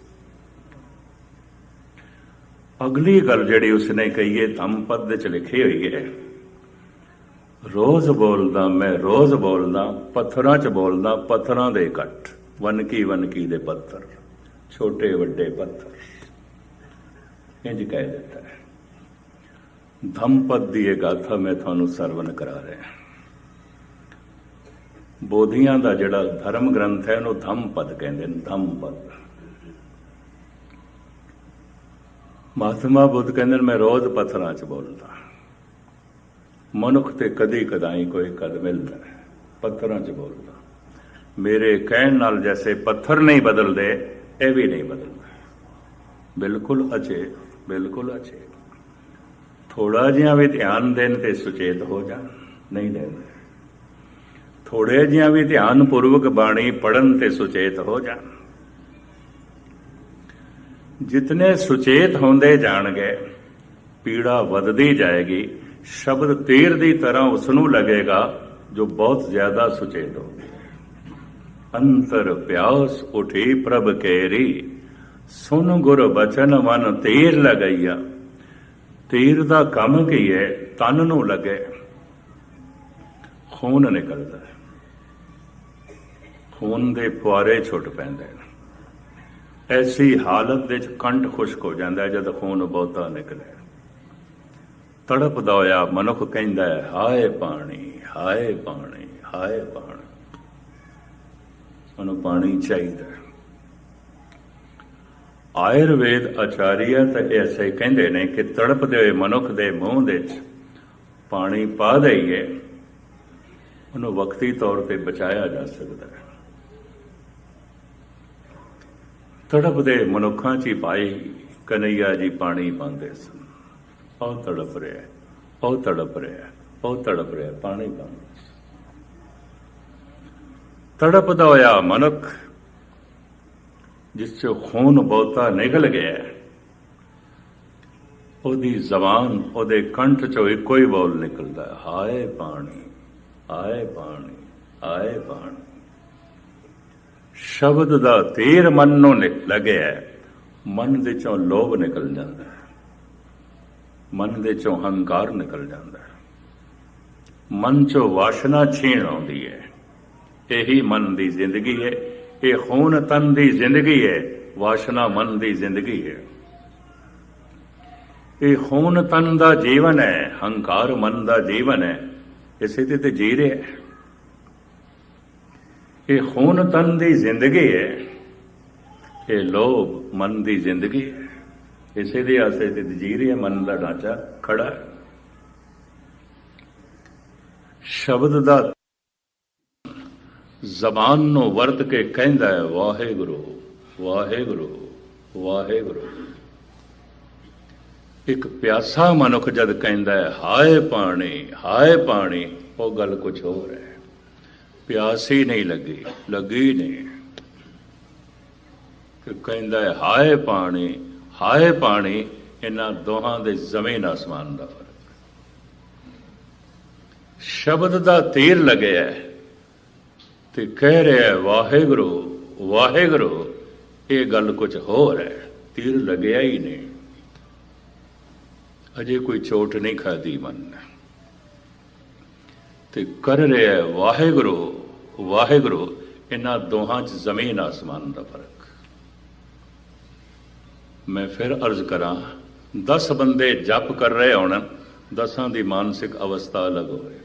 ਅਗਲੀ ਗੱਲ ਜਿਹੜੀ ਉਸਨੇ ਕਹੀ ਹੈ, ਧੰਮਪਦ ਦੇ 'ਚ ਲਿਖੀ ਹੋਈ ਹੈ, ਰੋਜ਼ ਬੋਲਦਾ ਮੈਂ, ਰੋਜ਼ ਬੋਲਦਾ, ਪੱਥਰਾਂ 'ਚ ਬੋਲਦਾ, ਪੱਥਰਾਂ ਦੇ ਇਕੱਠ, ਵਨਕੀ ਦੇ ਪੱਥਰ, ਛੋਟੇ ਵੱਡੇ ਪੱਥਰ, ਇੰਜ ਕਹਿ ਦਿੱਤਾ ਹੈ। ਧੰਮਪਦ ਦੀ ਇਹ ਗਾਥਾ ਮੈਂ ਤੁਹਾਨੂੰ ਸਰਵਨ ਕਰਾ ਰਿਹਾ। ਬੋਧੀਆਂ ਦਾ ਜਿਹੜਾ ਧਰਮ ਗ੍ਰੰਥ ਹੈ ਉਹਨੂੰ ਧੰਮਪਦ ਕਹਿੰਦੇ ਨੇ, ਧੰਮਪਦ। ਮਹਾਤਮਾ ਬੁੱਧ ਕਹਿੰਦੇ ਨੇ ਮੈਂ ਰੋਜ਼ ਪੱਥਰਾਂ 'ਚ ਬੋਲਦਾ। ਮਨੁੱਖ ਤੇ ਕਦੀ ਕਦਾਈ ਕੋਈ ਕਦ ਮਿਲਦਾ ਹੈ, ਪੱਥਰਾਂ 'ਚ ਬੋਲਦਾ। ਮੇਰੇ ਕਹਿਣ ਨਾਲ ਜੈਸੇ ਪੱਥਰ ਨਹੀਂ ਬਦਲਦੇ, ਇਹ ਵੀ ਨਹੀਂ ਬਦਲਦਾ। ਬਿਲਕੁਲ ਅਚੇ, ਬਿਲਕੁਲ ਅਚੇ। ਥੋੜਾ ਜਿਹਾ ਵੀ ਧਿਆਨ ਦੇਣ ਤੇ ਸੁਚੇਤ ਹੋ ਜਾਣ, ਨਹੀਂ ਦੇਂਦੇ। ਥੋੜੇ ਜਿਹਾ ਵੀ ਧਿਆਨ ਪੂਰਵਕ ਬਾਣੀ ਪੜਨ ਤੇ ਸੁਚੇਤ ਹੋ ਜਾਣ। ਜਿਤਨੇ ਸੁਚੇਤ ਹੁੰਦੇ ਜਾਣਗੇ, ਪੀੜਾ ਵੱਧਦੀ ਜਾਏਗੀ। ਸ਼ਬਦ ਤੀਰ ਦੀ ਤਰ੍ਹਾਂ ਉਸ ਨੂੰ ਲੱਗੇਗਾ ਜੋ ਬਹੁਤ ਜ਼ਿਆਦਾ ਸੁਚੇਤ ਹੋ ਗਿਆ। ਅੰਤਰ ਪਿਆਸ ਉਠੀ ਪ੍ਰਭ ਕੇਰੀ, ਸੁਨ ਗੁਰ ਬਚਨ ਮਨ ਤੀਰ ਲਗਈਆ। ਤੀਰ ਦਾ ਕੰਮ ਕੀ ਹੈ? ਤਨ ਨੂੰ ਲੱਗੇ, ਖੂਨ ਨਿਕਲਦਾ ਹੈ, ਖੂਨ ਦੇ ਫੁਆਰੇ ਛੁੱਟ ਪੈਂਦੇ ਨੇ। ਐਸੀ ਹਾਲਤ ਵਿੱਚ ਕੰਠ ਖੁਸ਼ਕ ਹੋ ਜਾਂਦਾ ਹੈ ਜਦ ਖੂਨ ਬਹੁਤਾ ਨਿਕਲੇ। ਤੜਪਦਾ ਹੋਇਆ ਮਨੁੱਖ ਕਹਿੰਦਾ ਹੈ, ਹਾਏ ਪਾਣੀ, ਹਾਏ ਪਾਣੀ, ਹਾਏ ਪਾਣੀ। ਉਹਨੂੰ ਪਾਣੀ ਚਾਹੀਦਾ। ਆਯੁਰਵੇਦ ਆਚਾਰੀਆ ਤਾਂ ਐਸੇ ਕਹਿੰਦੇ ਨੇ ਕਿ ਤੜਪਦੇ ਹੋਏ ਮਨੁੱਖ ਦੇ ਮੂੰਹ ਦੇ ਵਿੱਚ ਪਾਣੀ ਪਾ ਦਈਏ, ਉਹਨੂੰ ਵਕਤੀ ਤੌਰ ਤੇ ਬਚਾਇਆ ਜਾ ਸਕਦਾ ਹੈ। ਤੜਪਦੇ ਮਨੁੱਖਾਂ 'ਚ ਹੀ ਭਾਈ ਕਨਈਆ ਜੀ ਪਾਣੀ ਪਾਉਂਦੇ ਸਨ। ਉਹ ਤੜਪ ਰਿਹਾ, ਉਹ ਤੜਪ ਰਿਹਾ, ਉਹ ਤੜਪ ਰਿਹਾ, ਪਾਣੀ ਪਾਉਂਦੇ। ਤੜਪਦਾ ਹੋਇਆ ਮਨੁੱਖ ਜਿਸ 'ਚੋਂ ਖੂਨ ਬਹੁਤਾ ਨਿਕਲ ਗਿਆ, ਉਹਦੀ ਜ਼ਬਾਨ, ਉਹਦੇ ਕੰਠ 'ਚੋਂ ਇੱਕੋ ਹੀ ਬੋਲ ਨਿਕਲਦਾ, ਹਾਏ ਪਾਣੀ, ਹਾਏ ਪਾਣੀ, ਹਾਏ ਪਾਣੀ। ਸ਼ਬਦ ਦਾ ਤੀਰ ਮਨ ਨੂੰ ਲੱਗਿਆ, ਮਨ ਦੇ 'ਚੋਂ ਲੋਭ ਨਿਕਲ ਜਾਂਦਾ ਹੈ, ਮਨ ਦੇ 'ਚੋਂ ਹੰਕਾਰ ਨਿਕਲ ਜਾਂਦਾ ਹੈ, ਮਨ 'ਚੋਂ ਵਾਸ਼ਨਾ ਛੀਣ ਆਉਂਦੀ ਹੈ। ਇਹੀ ਮਨ ਦੀ ਜ਼ਿੰਦਗੀ ਹੈ। ਇਹ ਖੂਨ ਤਨ ਦੀ ਜ਼ਿੰਦਗੀ ਹੈ, ਵਾਸ਼ਨਾ ਮਨ ਦੀ ਜ਼ਿੰਦਗੀ ਹੈ। ਇਹ ਖੂਨ ਤਨ ਦਾ ਜੀਵਨ ਹੈ, ਹੰਕਾਰ ਮਨ ਦਾ ਜੀਵਨ ਹੈ। ਇਸੇ ਤੇ ਜੀ ਰਿਹਾ ਹੈ। ਇਹ ਖੂਨ ਤਨ ਦੀ ਜ਼ਿੰਦਗੀ ਹੈ, ਇਹ ਲੋਭ ਮਨ ਦੀ ਜ਼ਿੰਦਗੀ ਹੈ। ਇਸੇ ਦੇ ਆਸੇ ਤੇ ਜੀ ਰਿਹਾ, ਮਨ ਦਾ ਢਾਂਚਾ ਖੜਾ ਹੈ। ਸ਼ਬਦ ਦਾ ਜ਼ਬਾਨ ਨੂੰ ਵਰਤ ਕੇ ਕਹਿੰਦਾ ਹੈ, ਵਾਹਿਗੁਰੂ, ਵਾਹਿਗੁਰੂ, ਵਾਹਿਗੁਰੂ। ਇੱਕ ਪਿਆਸਾ ਮਨੁੱਖ ਜਦ ਕਹਿੰਦਾ ਹੈ, ਹਾਏ ਪਾਣੀ, ਹਾਏ ਪਾਣੀ, ਉਹ ਗੱਲ ਕੁਛ ਹੋਰ ਹੈ। ਪਿਆਸ ਹੀ ਨਹੀਂ ਲੱਗੀ, ਲੱਗੀ ਨਹੀਂ। ਕਿ ਕਹਿੰਦਾ ਹੈ, ਹਾਏ ਪਾਣੀ, ਹਾਏ ਪਾਣੀ। ਇਹਨਾਂ ਦੋਹਾਂ ਦੇ ਜ਼ਮੀਨ ਆਸਮਾਨ ਦਾ ਫਰਕ। ਸ਼ਬਦ ਦਾ ਤੀਰ ਲੱਗਿਆ ਤੇ ਕਹਿ ਰਿਹਾ ਵਾਹਿਗੁਰੂ, ਵਾਹਿਗੁਰੂ। ਇਹ ਗੱਲ ਕੁਝ ਹੋਰ ਹੈ, ਤੀਰ ਲੱਗਿਆ ਹੀ ਨਹੀਂ। ਅਜੇ ਕੋਈ ਚੋਟ ਨਹੀਂ ਖਾਦੀ ਮਨ ਨੇ, ਤੇ ਕਰ ਰਿਹਾ ਵਾਹਿਗੁਰੂ, ਵਾਹਿਗੁਰੂ। ਇਹਨਾਂ ਦੋਹਾਂ 'ਚ ਜ਼ਮੀਨ ਆਸਮਾਨ ਦਾ ਫਰਕ। ਮੈਂ ਫਿਰ ਅਰਜ਼ ਕਰਾਂ, 10 ਬੰਦੇ ਜਪ ਕਰ ਰਹੇ ਹੋਣ, 10 ਦੀ ਮਾਨਸਿਕ ਅਵਸਥਾ ਅਲੱਗ ਹੋਵੇ।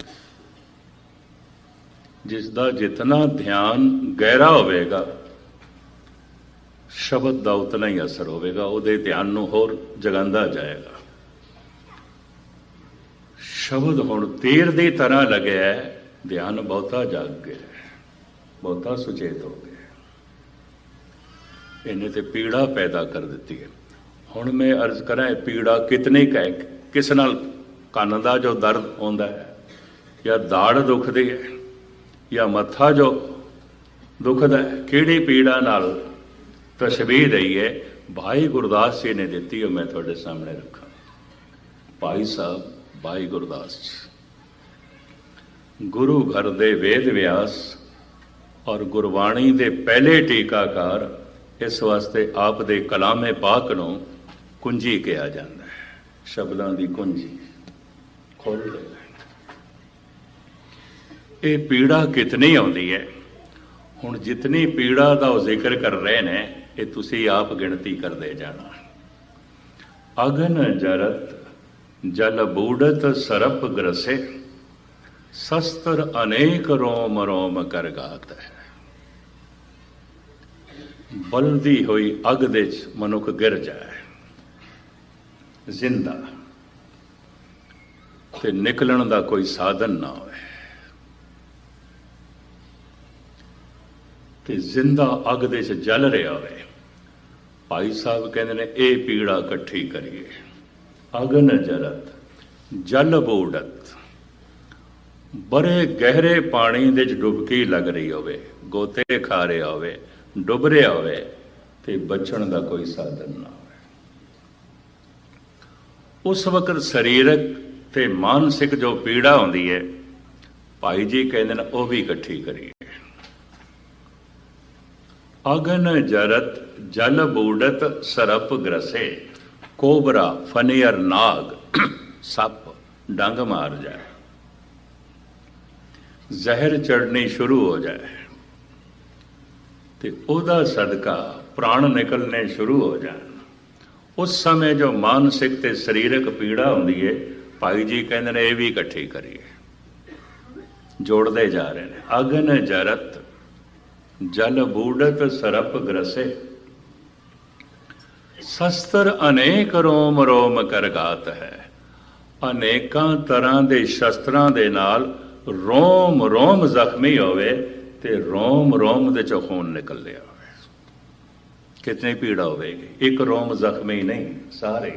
ਜਿਸ ਦਾ ਜਿਤਨਾ ਧਿਆਨ ਗਹਿਰਾ ਹੋਵੇਗਾ, ਸ਼ਬਦ ਦਾ ਉਤਨਾ ਹੀ ਅਸਰ ਹੋਵੇਗਾ, ਉਹਦੇ ਧਿਆਨ ਨੂੰ ਹੋਰ ਜਗਾਉਂਦਾ ਜਾਏਗਾ। ਸ਼ਬਦ ਹੁਣ ਤੀਰ ਦੀ ਤਰ੍ਹਾਂ ਲੱਗਿਆ, ਧਿਆਨ ਬਹੁਤਾ ਜਾਗ ਗਿਆ, ਬਹੁਤਾ ਸੁਚੇਤ ਹੋ ਗਿਆ, ਇਹਨੇ ਤੇ ਪੀੜਾ ਪੈਦਾ ਕਰ ਦਿੱਤੀ ਹੈ। ਹੁਣ ਮੈਂ ਅਰਜ਼ ਕਰਾਂ, ਇਹ ਪੀੜਾ ਕਿਤਨੀ ਕੁ ਹੈ? ਕਿਸ ਨਾਲ? ਕੰਨ ਦਾ ਜੋ ਦਰਦ ਹੁੰਦਾ ਹੈ, ਜਾਂ ਦਾੜ ਦੁਖਦੀ ਹੈ, ਜਾਂ ਮੱਥਾ ਜੋ ਦੁਖਦਾ ਹੈ, ਕਿਹੜੀ ਪੀੜਾ ਨਾਲ ਤਸ਼ਬੀਹ ਦਈ ਹੈ? ਭਾਈ ਗੁਰਦਾਸ ਜੀ ਨੇ ਦਿੱਤੀ, ਉਹ ਮੈਂ ਤੁਹਾਡੇ ਸਾਹਮਣੇ ਰੱਖਾਂ। ਭਾਈ ਸਾਹਿਬ ਭਾਈ ਗੁਰਦਾਸ ਜੀ, ਗੁਰੂ ਘਰ ਦੇ ਵੇਦ ਵਿਆਸ ਔਰ ਗੁਰਬਾਣੀ ਦੇ ਪਹਿਲੇ ਟੀਕਾਕਾਰ, ਇਸ ਵਾਸਤੇ ਆਪ ਦੇ ਕਲਾਮੇ ਪਾਕ ਨੂੰ ਕੁੰਜੀ ਕਿਹਾ ਜਾਂਦਾ ਹੈ, ਸ਼ਬਦਾਂ ਦੀ ਕੁੰਜੀ ਖੋਲ ਲੈਣਾ। ਇਹ ਪੀੜਾ ਕਿਤਨੀ ਆਉਂਦੀ ਹੈ? ਹੁਣ ਜਿਤਨੀ ਪੀੜਾ ਦਾ ਉਹ ਜ਼ਿਕਰ ਕਰ ਰਹੇ ਨੇ, ਇਹ ਤੁਸੀਂ ਆਪ ਗਿਣਤੀ ਕਰਦੇ ਜਾਣਾ। ਅਗਨ ਜਰਤ ਜਲ ਬੂੜਤ ਸਰਪ ਗ੍ਰਸੇ, ਸ਼ਸਤਰ ਅਨੇਕ ਰੋਮ ਰੋਮ ਕਰ ਗਾਤ ਹੈ। ਬਲਦੀ ਹੋਈ ਅੱਗ ਦੇ ਚ ਮਨੁੱਖ ਗਿਰ ਜਾਏ ਜ਼ਿੰਦਾ, ਤੇ ਨਿਕਲਣ ਦਾ ਕੋਈ ਸਾਧਨ ਨਾ ਹੋਵੇ, ਤੇ ਜ਼ਿੰਦਾ ਅੱਗ ਦੇ ਚ ਜਲ ਰਿਹਾ ਹੋਵੇ। ਭਾਈ ਸਾਹਿਬ ਕਹਿੰਦੇ ਨੇ ਇਹ ਪੀੜਾ ਇਕੱਠੀ ਕਰੀਏ। ਅਗਨ ਜਰਤ ਜਲ ਬੂੜਤ, ਬੜੇ ਗਹਿਰੇ ਪਾਣੀ ਦੇ ਚ ਡੁਬਕੀ ਲੱਗ ਰਹੀ ਹੋਵੇ, ਗੋਤੇ ਖਾ ਰਿਹਾ ਹੋਵੇ, ਡੁੱਬ ਰਿਹਾ ਹੋਵੇ, ਤੇ ਬਚਣ ਦਾ ਕੋਈ ਸਾਧਨ ਨਾ ਹੋਵੇ। ਉਸ ਵਕਤ ਸਰੀਰਕ ਤੇ ਮਾਨਸਿਕ ਜੋ ਪੀੜਾ ਹੁੰਦੀ ਹੈ, ਭਾਈ ਜੀ ਕਹਿੰਦੇ ਨੇ ਉਹ ਵੀ ਇਕੱਠੀ ਕਰੀਏ। ਅਗਨ ਜਰਤ ਜਲ ਬੂੜਤ ਸਰਪ ਗ੍ਰਸੇ, ਕੋਬਰਾ ਫਨੀਅਰ ਨਾਗ ਸੱਪ ਡੰਗ ਮਾਰ ਜਾਏ, ਜ਼ਹਿਰ ਚੜਨੀ ਸ਼ੁਰੂ ਹੋ ਜਾਏ, ਤੇ ਉਹਦਾ ਸਦਕਾ ਪ੍ਰਾਣ ਨਿਕਲਣੇ ਸ਼ੁਰੂ ਹੋ ਜਾਣ। ਉਸ ਸਮੇਂ ਜੋ ਮਾਨਸਿਕ ਤੇ ਸਰੀਰਕ ਪੀੜਾ ਹੁੰਦੀ ਹੈ, ਭਾਈ ਜੀ ਕਹਿੰਦੇ ਨੇ ਇਹ ਵੀ ਇਕੱਠੀ ਕਰੀਏ, ਜੋੜਦੇ ਜਾ ਰਹੇ ਨੇ। ਅਗਨ ਜਰਤ ਜਲ ਬੂੜਤ ਸਰਪ ਗ੍ਰਸੇ, ਸ਼ਸਤਰ ਅਨੇਕ ਰੋਮ ਰੋਮ ਕਰ ਗਾਤ ਹੈ। ਅਨੇਕਾਂ ਤਰ੍ਹਾਂ ਦੇ ਸ਼ਸਤਰਾਂ ਦੇ ਨਾਲ ਰੋਮ ਰੋਮ ਜ਼ਖਮੀ ਹੋਵੇ, ਤੇ ਰੋਮ ਰੋਮ ਦੇ ਚੋਂ ਖੂਨ ਨਿਕਲ ਰਿਹਾ ਹੋਵੇ। ਕਿਤਨੀ ਪੀੜਾ ਹੋਵੇਗੀ? ਇੱਕ ਰੋਮ ਜ਼ਖਮੀ ਨਹੀਂ, ਸਾਰੇ।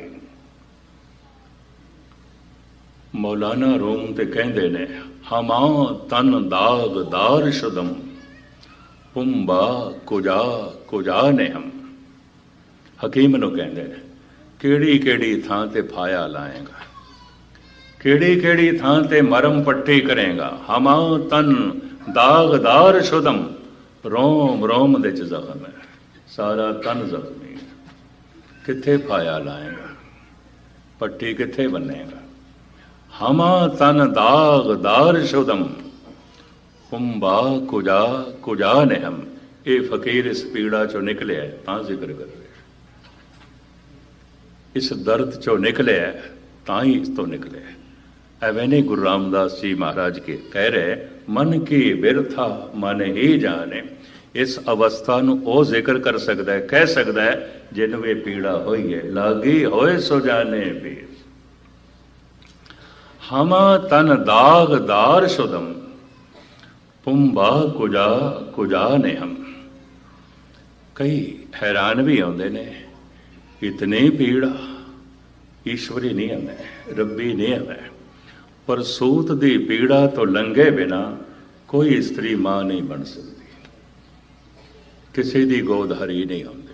ਮੌਲਾਨਾ ਰੂਮ ਤੇ ਕਹਿੰਦੇ ਨੇ, ਹਮਾ ਤਨ ਦਾਗਦਾਰ ਸ਼ੁਦਮ, ਪੁੰਬਾ ਕੁਜਾ ਕੁਜਾ ਨੇ ਹਮ। ਹਕੀਮ ਨੂੰ ਕਹਿੰਦੇ ਨੇ, ਕਿਹੜੀ ਕਿਹੜੀ ਥਾਂ ਤੇ ਫਾਇਆ ਲਾਏਗਾ, ਕਿਹੜੀ ਕਿਹੜੀ ਥਾਂ ਤੇ ਮਰਮ ਪੱਟੀ ਕਰੇਗਾ। ਹਮਾ ਤਨ ਦਾਗਦਾਰ ਸ਼ੁਦਮ, ਰੋਮ ਰੋਮ ਦੇ ਚ ਜ਼ਖਮ ਹੈ, ਸਾਰਾ ਤਨ ਜ਼ਖਮੀ ਹੈ, ਕਿੱਥੇ ਫਾਇਆ ਲਾਏਗਾ, ਪੱਟੀ ਕਿੱਥੇ ਬੰਨੇਗਾ। ਹਮਾ ਤਨ ਦਾਗਦਾਰ ਸ਼ੁਦਮ, ਪੁੰਬਾ ਕੁਜਾ ਕੁਜਾ ਨੇ ਹਮ। ਇਹ ਫਕੀਰ ਇਸ ਪੀੜਾ ਚੋਂ ਨਿਕਲਿਆ ਤਾਂ ਜ਼ਿਕਰ ਕਰ ਰਿਹਾ, ਇਸ ਦਰਦ ਚੋਂ ਨਿਕਲਿਆ ਤਾਂ ਹੀ ਇਸ ਤੋਂ ਨਿਕਲਿਆ। ਐਵੇਂ ਨਹੀਂ ਗੁਰੂ ਰਾਮਦਾਸ ਜੀ ਮਹਾਰਾਜ ਕੇ ਕਹਿ ਰਹੇ, ਮਨ ਕੀ ਬਿਰਥਾ ਮਨ ਹੀ ਜਾਣੇ। ਇਸ ਅਵਸਥਾ ਨੂੰ ਉਹ ਜ਼ਿਕਰ ਕਰ ਸਕਦਾ ਹੈ, ਕਹਿ ਸਕਦਾ ਹੈ, ਜਿਹਨੂੰ ਇਹ ਪੀੜਾ ਹੋਈ ਹੈ। ਲਾਗੀ ਹੋਏ ਸੋ ਜਾਣੇ ਵੀ, ਹਮਾ ਤਨ ਦਾਗਦਾਰ ਸ਼ੁਦਮ, ਪੁੰਬਾ ਕੁਜਾ ਕੁਜਾ ਨੇ ਹਮ। ਕਈ ਹੈਰਾਨ ਵੀ ਆਉਂਦੇ ਨੇ, ਇਤਨੀ ਪੀੜਾ, ਈਸ਼ਵਰੀ ਨਹੀਂ ਹੈ, ਰੱਬੀ ਨਹੀਂ ਹੈ। ਪਰ ਸੂਤ ਦੀ ਪੀੜਾ ਤੋਂ ਲੰਘੇ ਬਿਨਾ ਕੋਈ ਇਸਤਰੀ ਮਾਂ ਨਹੀਂ ਬਣ ਸਕਦੀ, ਕਿਸੇ ਦੀ ਗੋਦ ਹਰੀ ਨਹੀਂ ਹੁੰਦੀ।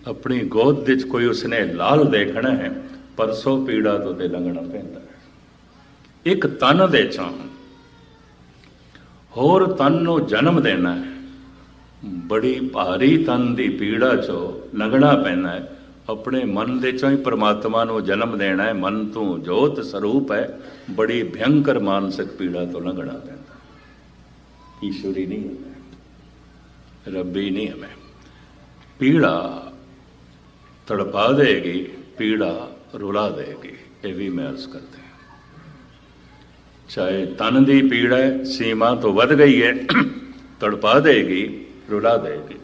ਆਪਣੀ ਗੋਦ ਵਿੱਚ ਕੋਈ ਉਸਨੇ ਲਾਲ ਦੇਖਣਾ ਹੈ, ਪਰਸੋਂ ਪੀੜਾ ਤੋਂ ਤੇ ਲੰਘਣਾ ਪੈਂਦਾ ਹੈ। ਇੱਕ ਤਨ ਦੇ ਚੋਂ ਹੋਰ ਤਨ ਨੂੰ ਜਨਮ ਦੇਣਾ ਹੈ, ਬੜੀ ਭਾਰੀ ਤਨ ਦੀ ਪੀੜਾ ਚੋਂ ਲੰਘਣਾ ਪੈਂਦਾ ਹੈ। ਆਪਣੇ ਮਨ ਦੇ ਚੋਂ ਹੀ ਪ੍ਰਮਾਤਮਾ ਨੂੰ ਜਨਮ ਦੇਣਾ ਹੈ। ਮਨ ਤੋਂ ਜੋਤ ਸਰੂਪ ਹੈ, ਬੜੀ ਭਿਅੰਕਰ ਮਾਨਸਿਕ ਪੀੜਾ ਤੋਂ ਲੰਘਣਾ ਪੈਂਦਾ। ਈਸ਼ਵਰੀ ਨਹੀਂ ਹੈ, ਰੱਬੀ ਨਹੀਂ ਹੈ। ਪੀੜਾ ਤੜਪਾ ਦੇਗੀ, ਪੀੜਾ ਰੁਲਾ ਦੇਗੀ। ਇਹ ਵੀ ਮੈਂ ਅਰਜ਼ ਕਰਦਾ, ਚਾਹੇ ਤਨ ਦੀ ਪੀੜਾ ਹੈ, ਸੀਮਾ ਤੋਂ ਵੱਧ ਗਈ ਹੈ, ਤੜਪਾ ਦੇਗੀ, ਰੁਲਾ ਦੇਗੀ।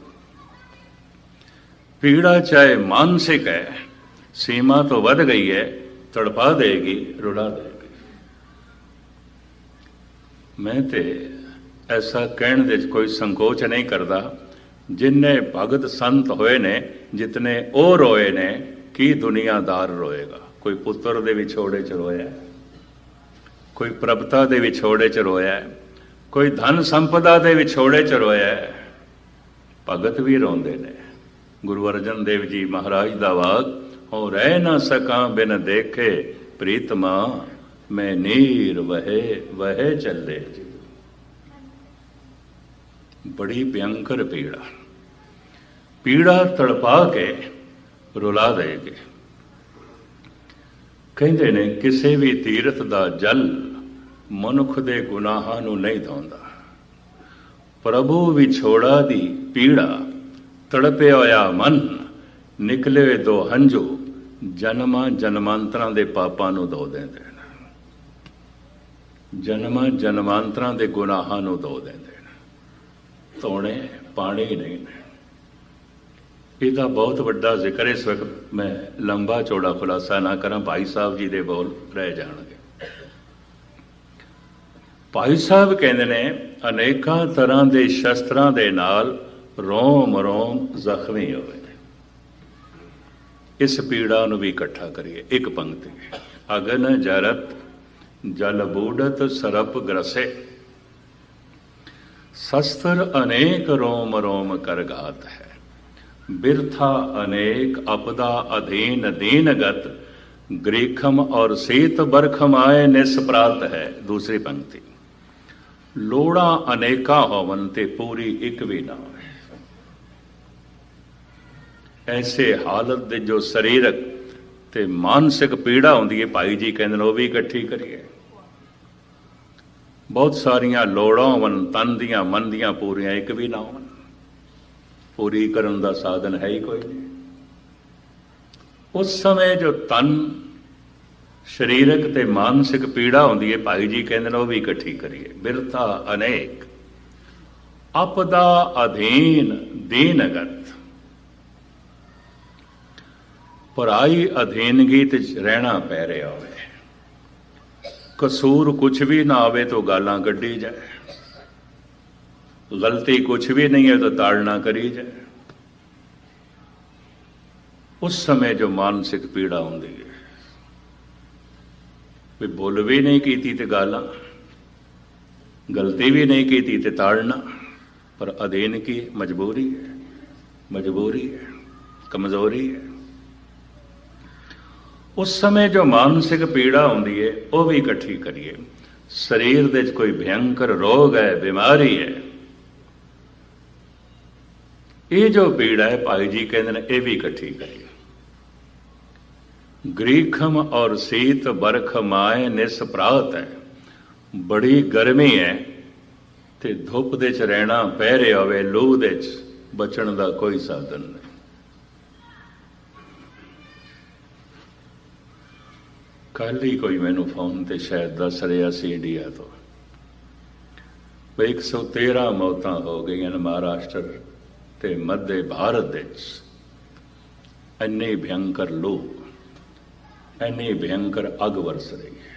ਪੀੜਾ ਚਾਹੇ ਮਾਨਸਿਕ ਹੈ, ਸੀਮਾ ਤੋਂ ਵੱਧ ਗਈ ਹੈ, ਤੜਪਾ ਦੇਗੀ, ਰੁਲਾ ਦੇਗੀ। मैं तो ऐसा कहने दे कोई संकोच नहीं करता, जिन्ने भगत संत होए ने जितने ओ रोए ने की दुनियादार रोएगा। कोई पुत्र दे विछोड़े च रोया, कोई प्रभता दे विछोड़े च रोया, कोई धन संपदा दे विछोड़े च रोया। भगत भी रोंदे ने। गुरु अर्जन देव जी महाराज दा वाक, हो रह ना सका बिन देखे प्रीतमा, मैं नीर वहे वहे चले जी। बड़ी भयंकर पीड़ा, पीड़ा तड़पा के रुला देगी। कहते ने किसी भी तीरथ दा जल मनुख दे गुनाहां नूं नहीं धोंदा। प्रभु विछोड़ा दी पीड़ा, तड़पे होया मन, निकले दो हंजू, जन्मां जन्मांतरां दे पापां नूं धो देंदे ने, जन्मां जन्मांतरां दे गुनाहां नूं धो देंदे ने। धोने पानी नहीं ने। ਇਹਦਾ बहुत ਵੱਡਾ ਜ਼ਿਕਰ ਇਸ ਵਕਤ मैं लंबा चौड़ा खुलासा ना करा, भाई साहब जी ਦੇ ਬੋਲ ਰਹਿ ਜਾਣਗੇ। ਭਾਈ ਸਾਹਿਬ ਕਹਿੰਦੇ ਨੇ ਅਨੇਕਾਂ ਤਰ੍ਹਾਂ ਦੇ ਸ਼ਸਤਰਾਂ ਦੇ ਨਾਲ ਰੋਮ ਰੋਮ ਜ਼ਖਮੀ ਹੋਏ। ਇਸ ਪੀੜਾ ਨੂੰ ਵੀ ਇਕੱਠਾ ਕਰੀਏ। ਇੱਕ ਪੰਕਤੀ, ਅਗਨ ਜਰਤ ਜਲ ਬੂੜਤ ਸਰਪ ਗਰਸੇ, शस्त्र अनेक रोम रोम कर घात है, बिरथा अनेक अपदा अधीन दीनगत, ग्रीखम और शीत बरखम आए निस्परात है। दूसरी पंक्ति, लोड़ा अनेका होवन ते पूरी एक भी ना होवे। ऐसे हालत दे जो शरीरक ते मानसिक पीड़ा होंदी है, भाई जी कहते वो भी इकट्ठी करिए। बहुत सारिया लोड़ां वन तन दियां मन दियां पूरियां एक भी ना होवन, पूरी करन दा साधन है ही कोई नहीं। उस समय जो तन शरीरक ते मानसिक पीड़ा होंदी है, भाई जी कहते वो भी इकट्ठी करिए। बिरथा अनेक अपदा अधीन दीनगत, पराई अधीनगी ते रहना पै रहा होवे। कसूर कुछ भी ना आवे तो गालां कड्ढी जाए, गलती कुछ भी नहीं है तो ताड़ना करी जाए। उस समय जो मानसिक पीड़ा होंदी है, कोई भुल भी नहीं की ते गालां, गलती भी नहीं की ते ताड़ना, पर अधीन की मजबूरी है, मजबूरी है, कमजोरी है। उस समय जो मानसिक पीड़ा होंदी है वह भी इकट्ठी करिए। शरीर दे कोई भयंकर रोग है, बीमारी है, ये जो पीड़ा है भाई जी कहते हैं ये भी इकट्ठी करिए। ग्रीखम और शीत बरख माए निस्परात है, बड़ी गर्मी है ते धुप दे च रहना पै रहा होवे, लू दे च बचण दा कोई साधन नहीं। कल ही कोई मैनू फोन ते शायद दस रहा सी इंडिया तो 113 मौतां हो गई महाराष्ट्र ते मध्य भारत दे इन्नी भयंकर लू, इन्नी भयंकर अग वरस रही है,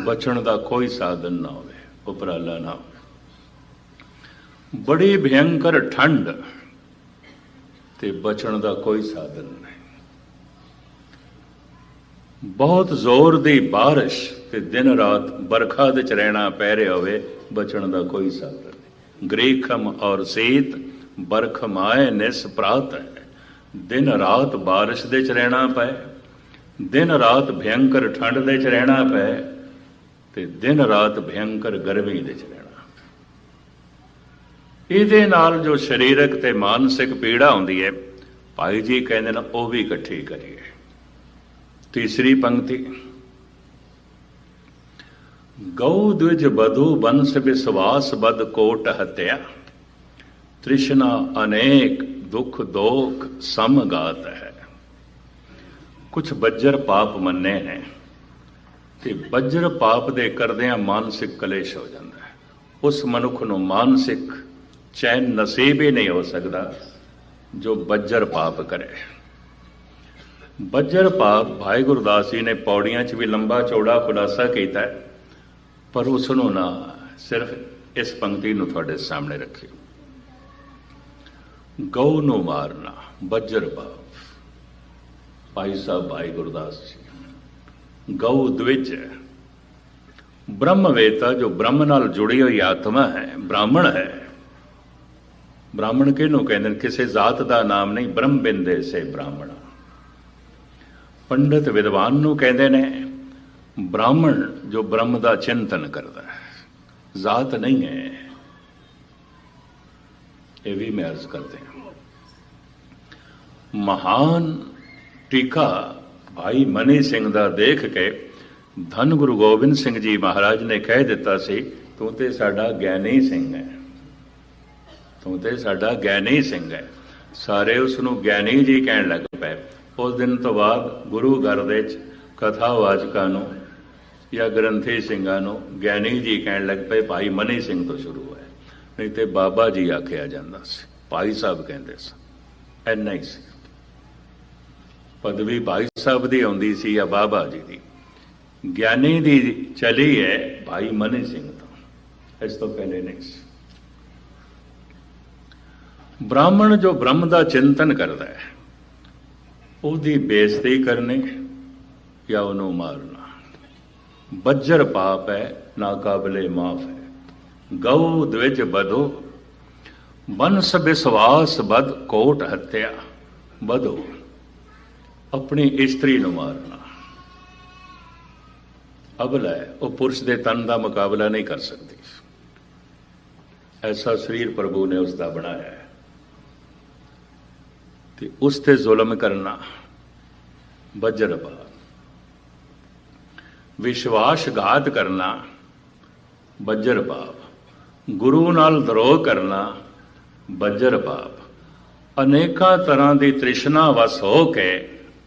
बचण दा कोई साधन ना होवे, उपराला ना हो। बड़ी भयंकर ठंड ते बचण दा कोई साधन नहीं। बहुत जोर दी बारिश ते दिन रात बरखा दे च रहना पै रहा होवे, बचण दा कोई साधन नहीं। ग्रीखम और शीत बरखम आए निस्परात है, दिन रात बारिश दे च रहना पै, दिन रात भयंकर ठंड दे च रहना पै, ते दिन रात भयंकर गर्मी दे च रहना। इहदे नाल जो शरीरक ते मानसिक पीड़ा होंदी है, भाई जी कहते हैं वह भी इकट्ठी करिए। तीसरी पंक्ति, गौ द्विज बधु वंश विश्वास बद कोट हत्या, तृष्णा अनेक दुख दोख समगात है। कुछ बज्जर पाप मन्ने ने ते बज्जर पाप दे करदियां मानसिक कलेश हो जाता है। उस मनुख नूं मानसिक चैन नसीब ही नहीं हो सकता जो बज्जर पाप करे। बज्जर पाप भाई गुरदास जी ने पौड़ियां च भी लंबा चौड़ा खुलासा किया है। पर उसनों ना सिर्फ इस पंक्ति ਨੂੰ ਤੁਹਾਡੇ ਸਾਹਮਣੇ ਰੱਖਿਓ। ਗਊ ਨੂੰ ਮਾਰਨਾ ਬੱਜਰ ਪਾਪ। ਭਾਈ ਸਾਹਿਬ ਭਾਈ ਗੁਰਦਾਸ ਜੀ। ਗਊ द्विज है, ब्रह्मवेता जो ब्रह्म नाल जुड़ी हुई आत्मा है, ब्राह्मण है। ब्राह्मण किहनूं कहंदे ने? किसी जात का नाम नहीं, ब्रह्म बिंदे से ब्राह्मण। पंडित विद्वान नूं कहंदे ने ब्राह्मण जो ब्रह्म का चिंतन करता है, जात नहीं है। ये भी मैं अर्ज करते हैं। महान टीका भाई मनी सिंह का देख के धन गुरु गोबिंद सिंह जी महाराज ने कह दिता सी, तू ते साडा ज्ञानी सिंह है, तू ते साडा ज्ञानी सिंह है। सारे उसनूं ज्ञानी जी कहण लग पे। उस दिन तो बाद गुरु घर दे कथावाचकां नूं या ग्रंथी ਸਿੰਘਾਂ ਨੂੰ ज्ञानी जी कहण लग पे। भाई मनी सिंह तो शुरू है, नहीं तो बाबा जी आखिया जाता सी, भाई साहब कहते सन। इन्ना ही सी पदवी भाई साहब की आउंदी सी या बाबा जी की। ज्ञानी दी चली है भाई मनी सिंह तो, इस तो पहले नहीं सी। ब्राह्मण जो ब्रह्म का चिंतन करता है, उसकी बेइज्जती करनी या उन्होंने मारना बज्जर पाप है, नाकाबिले माफ है। गऊ द्विज बधो वंश विश्वास बद कोट हत्या। बधो अपनी इस्त्री नूं मारना। अबला है, वो पुरुष के तन का मुकाबला नहीं कर सकती। ऐसा शरीर प्रभु ने उसका बनाया है। तो उस ते जुल्म करना बज्जर पाप। विश्वासघात करना बज्जर पाप। गुरु नाल द्रोह करना बज्जर पाप। अनेका तरह की तृष्णा वस हो के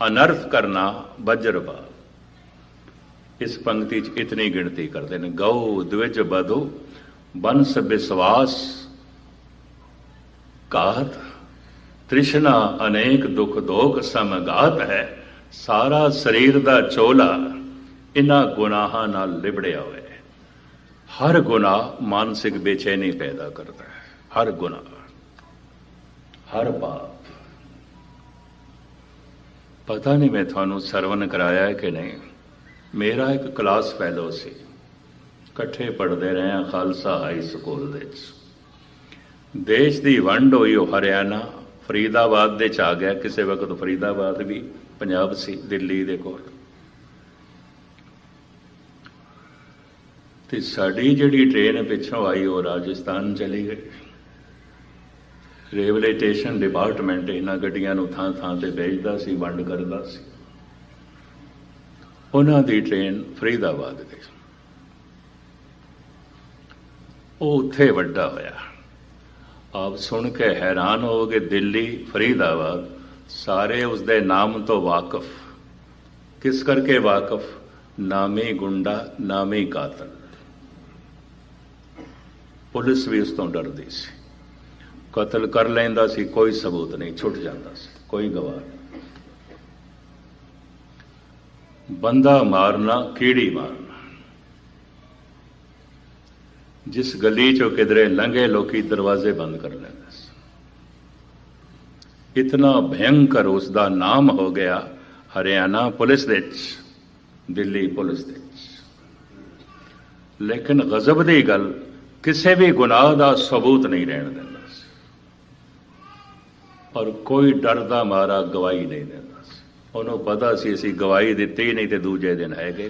अनर्थ करना बज्जर पाप। इस पंक्ति च इतनी गिनती करते हैं। गौ द्विज बधो वंश विश्वास घात तृष्णा अनेक दुख दोख समघात है। सारा शरीर का चोला इन्हां गुनाहां नाल लिबड़िया हुआ है। हर गुनाह मानसिक बेचैनी पैदा करता है। हर गुनाह, हर पाप। पता नहीं मैं थानू सरवण कराया है कि नहीं। मेरा एक क्लास फैलो से कट्ठे पढ़ते रहे हैं खालसा हाई स्कूल दे। देश की वंड हुई हरियाणा फरीदाबाद दे च आ गया। किसी वक्त फरीदाबाद भी पंजाब सी, दिल्ली दे कोल। ते साडी जिहड़ी ट्रेन पिछों आई वो राजस्थान चली गई। रेलवे स्टेशन डिपार्टमेंट इन्हां गड्डियां नूं थां थां ते भेजदा सी, वंड करदा सी। उन्हां दी ट्रेन फरीदाबाद गई। वो उत्थे वड्डा होया। आप सुन के हैरान हो गए। दिल्ली फरीदाबाद सारे उसदे नाम तो वाकफ। किस करके वाकफ? नामी गुंडा, नामी कातल। पुलिस भी उस तो डरदी सी। कतल कर लैंदा सी, कोई सबूत नहीं, छुट जाता सी, कोई गवाह नहीं। बंदा मारना कीड़ी मारना। जिस गली चो किधरे लंघे लोग दरवाजे बंद कर लेंगे। इतना भयंकर उसका नाम हो गया हरियाणा पुलिस दे, दिल्ली पुलिस दे। लेकिन गजब की गल, किसी भी गुनाह का सबूत नहीं रहने देता और कोई डर का मारा गवाही नहीं देता। उन्होंने पता सी असी गवाही दी ही नहीं तो दूजे दिन है गए।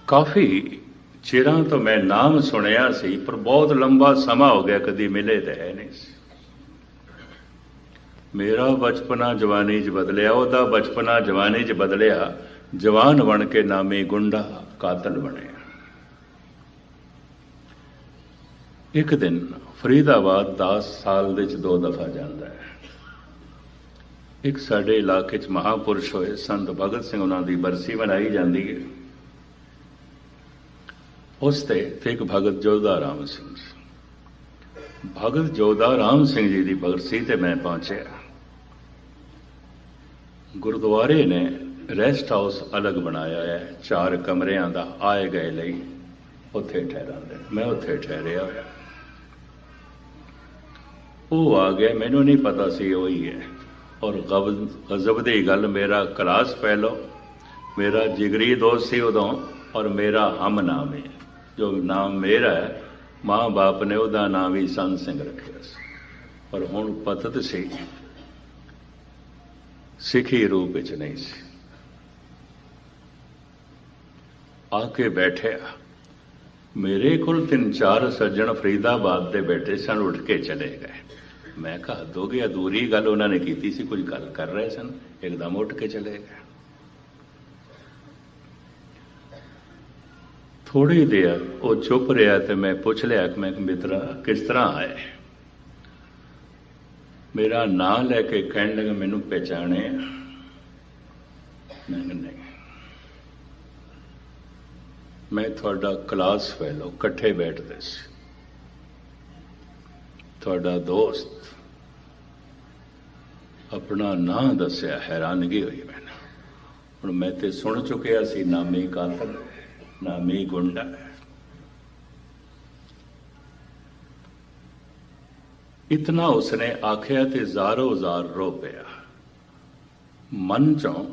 काफ़ी चिरां तो मैं नाम सुनिया सी, पर बहुत लंबा समा हो गया कभी मिले तो है नहीं। मेरा बचपना जवानी च बदलिया, ਉਹਦਾ बचपना जवानी च बदलिया। जवान बन के नामी गुंडा कातल बने। एक दिन फरीदाबाद 10 साल दे 2 दफा जाता है। एक साडे इलाके च महापुरुष होए संत भगत सिंह, उन्होंने बरसी मनाई जाती है। उसते एक भगत जोधा राम सिंह जी। भगत जोधा राम सिंह जी की बरसी ते मैं पहुंचा। ਗੁਰਦੁਆਰੇ ਨੇ ਰੈਸਟ ਹਾਊਸ ਅਲੱਗ ਬਣਾਇਆ ਹੈ, 4 ਕਮਰਿਆਂ ਦਾ, ਆਏ ਗਏ ਲਈ ਉੱਥੇ ਠਹਿਰਾਂਦੇ। ਮੈਂ ਉੱਥੇ ਠਹਿਰਿਆ ਹੋਇਆ। ਉਹ ਆ ਗਿਆ, ਮੈਨੂੰ ਨਹੀਂ ਪਤਾ ਸੀ ਉਹੀ ਹੈ। ਔਰ ਗਜ਼ਬ ਦੀ ਗੱਲ, ਮੇਰਾ ਕਲਾਸ ਫੈਲੋ, ਮੇਰਾ ਜਿਗਰੀ ਦੋਸਤ ਸੀ ਉਦੋਂ, ਔਰ ਮੇਰਾ ਹਮ ਨਾਮ ਹੈ। ਜੋ ਨਾਮ ਮੇਰਾ ਹੈ, ਮਾਂ ਬਾਪ ਨੇ ਉਹਦਾ ਨਾਮ ਵੀ ਸੰਤ ਸਿੰਘ ਰੱਖਿਆ ਸੀ। ਪਰ ਹੁਣ ਪਤਤ ਸੀ, ਸਿੱਖੀ ਰੂਪ ਵਿੱਚ ਨਹੀਂ ਸੀ। ਆ ਕੇ ਬੈਠਿਆ, ਮੇਰੇ ਕੋਲ 3-4 ਸੱਜਣ ਫਰੀਦਾਬਾਦ ਦੇ ਬੈਠੇ ਸਨ, ਉੱਠ ਕੇ ਚਲੇ ਗਏ। ਮੈਂ ਕਿਹਾ ਦੋਗੇ ਅਧੂਰੀ ਗੱਲ ਉਹਨਾਂ ਨੇ ਕੀਤੀ ਸੀ, ਕੁਝ ਗੱਲ ਕਰ ਰਹੇ ਸਨ, ਇੱਕਦਮ ਉੱਠ ਕੇ ਚਲੇ ਗਏ। ਥੋੜੀ ਦੇਰ ਉਹ ਚੁੱਪ ਰਿਹਾ ਤੇ ਮੈਂ ਪੁੱਛ ਲਿਆ ਕਿ ਮੈਂ ਮਿੱਤਰਾ ਕਿਸ ਤਰ੍ਹਾਂ ਆਏ। ਮੇਰਾ ਨਾਂ ਲੈ ਕੇ ਕਹਿਣ ਲੱਗਾ ਮੈਨੂੰ ਪਹਿਚਾਣੇ? ਮੈਂ ਨਹੀਂ, ਮੈਂ ਤੁਹਾਡਾ ਕਲਾਸ ਫੈਲੋ, ਇਕੱਠੇ ਬੈਠਦੇ ਸੀ, ਤੁਹਾਡਾ ਦੋਸਤ। ਆਪਣਾ ਨਾਂ ਦੱਸਿਆ, ਹੈਰਾਨਗੀ ਹੋਈ ਮੈਨੂੰ। ਹੁਣ ਮੈਂ ਤੇ ਸੁਣ ਚੁੱਕਿਆ ਸੀ, ਨਾਮੀ ਕਾਤਲ, ਨਾਮੀ ਗੁੰਡਾ। ਇਤਨਾ ਉਸਨੇ ਆਖਿਆ ਤੇ ਜ਼ਾਰੋ ਜ਼ਾਰ ਰੋ ਪਿਆ। ਮਨ ਚੋਂ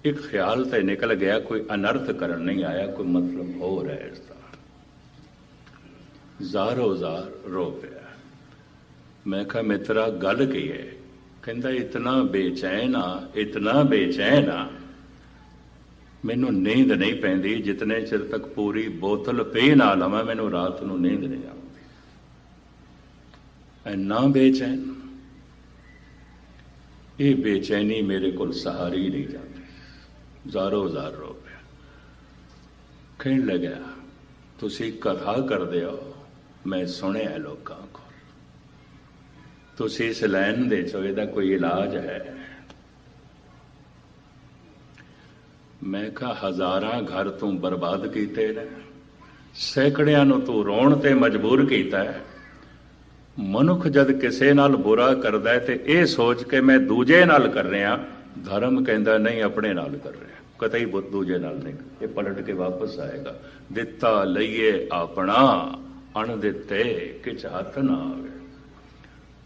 ਇੱਕ ਖਿਆਲ ਤੇ ਨਿਕਲ ਗਿਆ, ਕੋਈ ਅਨਰਥ ਕਰਨ ਨਹੀਂ ਆਇਆ, ਕੋਈ ਮਤਲਬ ਹੋ ਰਿਹਾ ਇਸ ਦਾ। ਜ਼ਾਰੋ ਜ਼ਾਰ ਰੋ ਪਿਆ। ਮੈਂ ਕਿਹਾ ਮਿੱਤਰਾ ਗੱਲ ਕੀ ਹੈ? ਕਹਿੰਦਾ ਇਤਨਾ ਬੇਚੈਨ ਆ, ਇਤਨਾ ਬੇਚੈਨ ਆ, ਮੈਨੂੰ ਨੀਂਦ ਨਹੀਂ ਪੈਂਦੀ, ਜਿਤਨੇ ਚਿਰ ਤੱਕ ਪੂਰੀ ਬੋਤਲ ਪੀ ਨਾ ਲਵਾਂ ਮੈਨੂੰ ਰਾਤ ਨੂੰ ਨੀਂਦ ਨਹੀਂ ਆਉਂਦੀ। ਇੰਨਾ ਬੇਚੈਨ। ਇਹ ਬੇਚੈਨੀ ਮੇਰੇ ਕੋਲ ਸਹਾਰੀ ਨਹੀਂ ਜਾਂਦੀ। ਜ਼ਾਰੋ ਜ਼ਾਰ ਰੋ ਪਿਆ। ਕਹਿਣ ਲੱਗਿਆ ਤੁਸੀਂ ਕਥਾ ਕਰਦੇ ਹੋ, ਮੈਂ ਸੁਣਿਆ ਲੋਕਾਂ ਕੋਲ, ਤੁਸੀਂ ਇਸ ਲਾਈਨ ਦੇ ਚੋ, ਇਹਦਾ ਕੋਈ ਇਲਾਜ ਹੈ? ਮੈਂ ਕਿਹਾ ਹਜ਼ਾਰਾਂ ਘਰ ਤੂੰ ਬਰਬਾਦ ਕੀਤੇ ਨੇ, ਸੈਂਕੜਿਆਂ ਨੂੰ ਤੂੰ ਰੋਣ ਤੇ ਮਜਬੂਰ ਕੀਤਾ ਹੈ। ਮਨੁੱਖ ਜਦ ਕਿਸੇ ਨਾਲ ਬੁਰਾ ਕਰਦਾ ਹੈ ਤੇ ਇਹ ਸੋਚ ਕੇ ਮੈਂ ਦੂਜੇ ਨਾਲ ਕਰ ਰਿਹਾ, ਧਰਮ ਕਹਿੰਦਾ ਨਹੀਂ ਆਪਣੇ ਨਾਲ ਕਰ ਰਿਹਾ, ਕਤਈ ਦੂਜੇ ਨਾਲ ਨਹੀਂ। ਇਹ ਪਲਟ ਕੇ ਵਾਪਸ ਆਏਗਾ। ਦਿੱਤਾ ਲਈਏ ਆਪਣਾ, ਅਣ ਦਿੱਤੇ ਕਿਛ ਹੱਥ ਨਾ ਆਵੇ।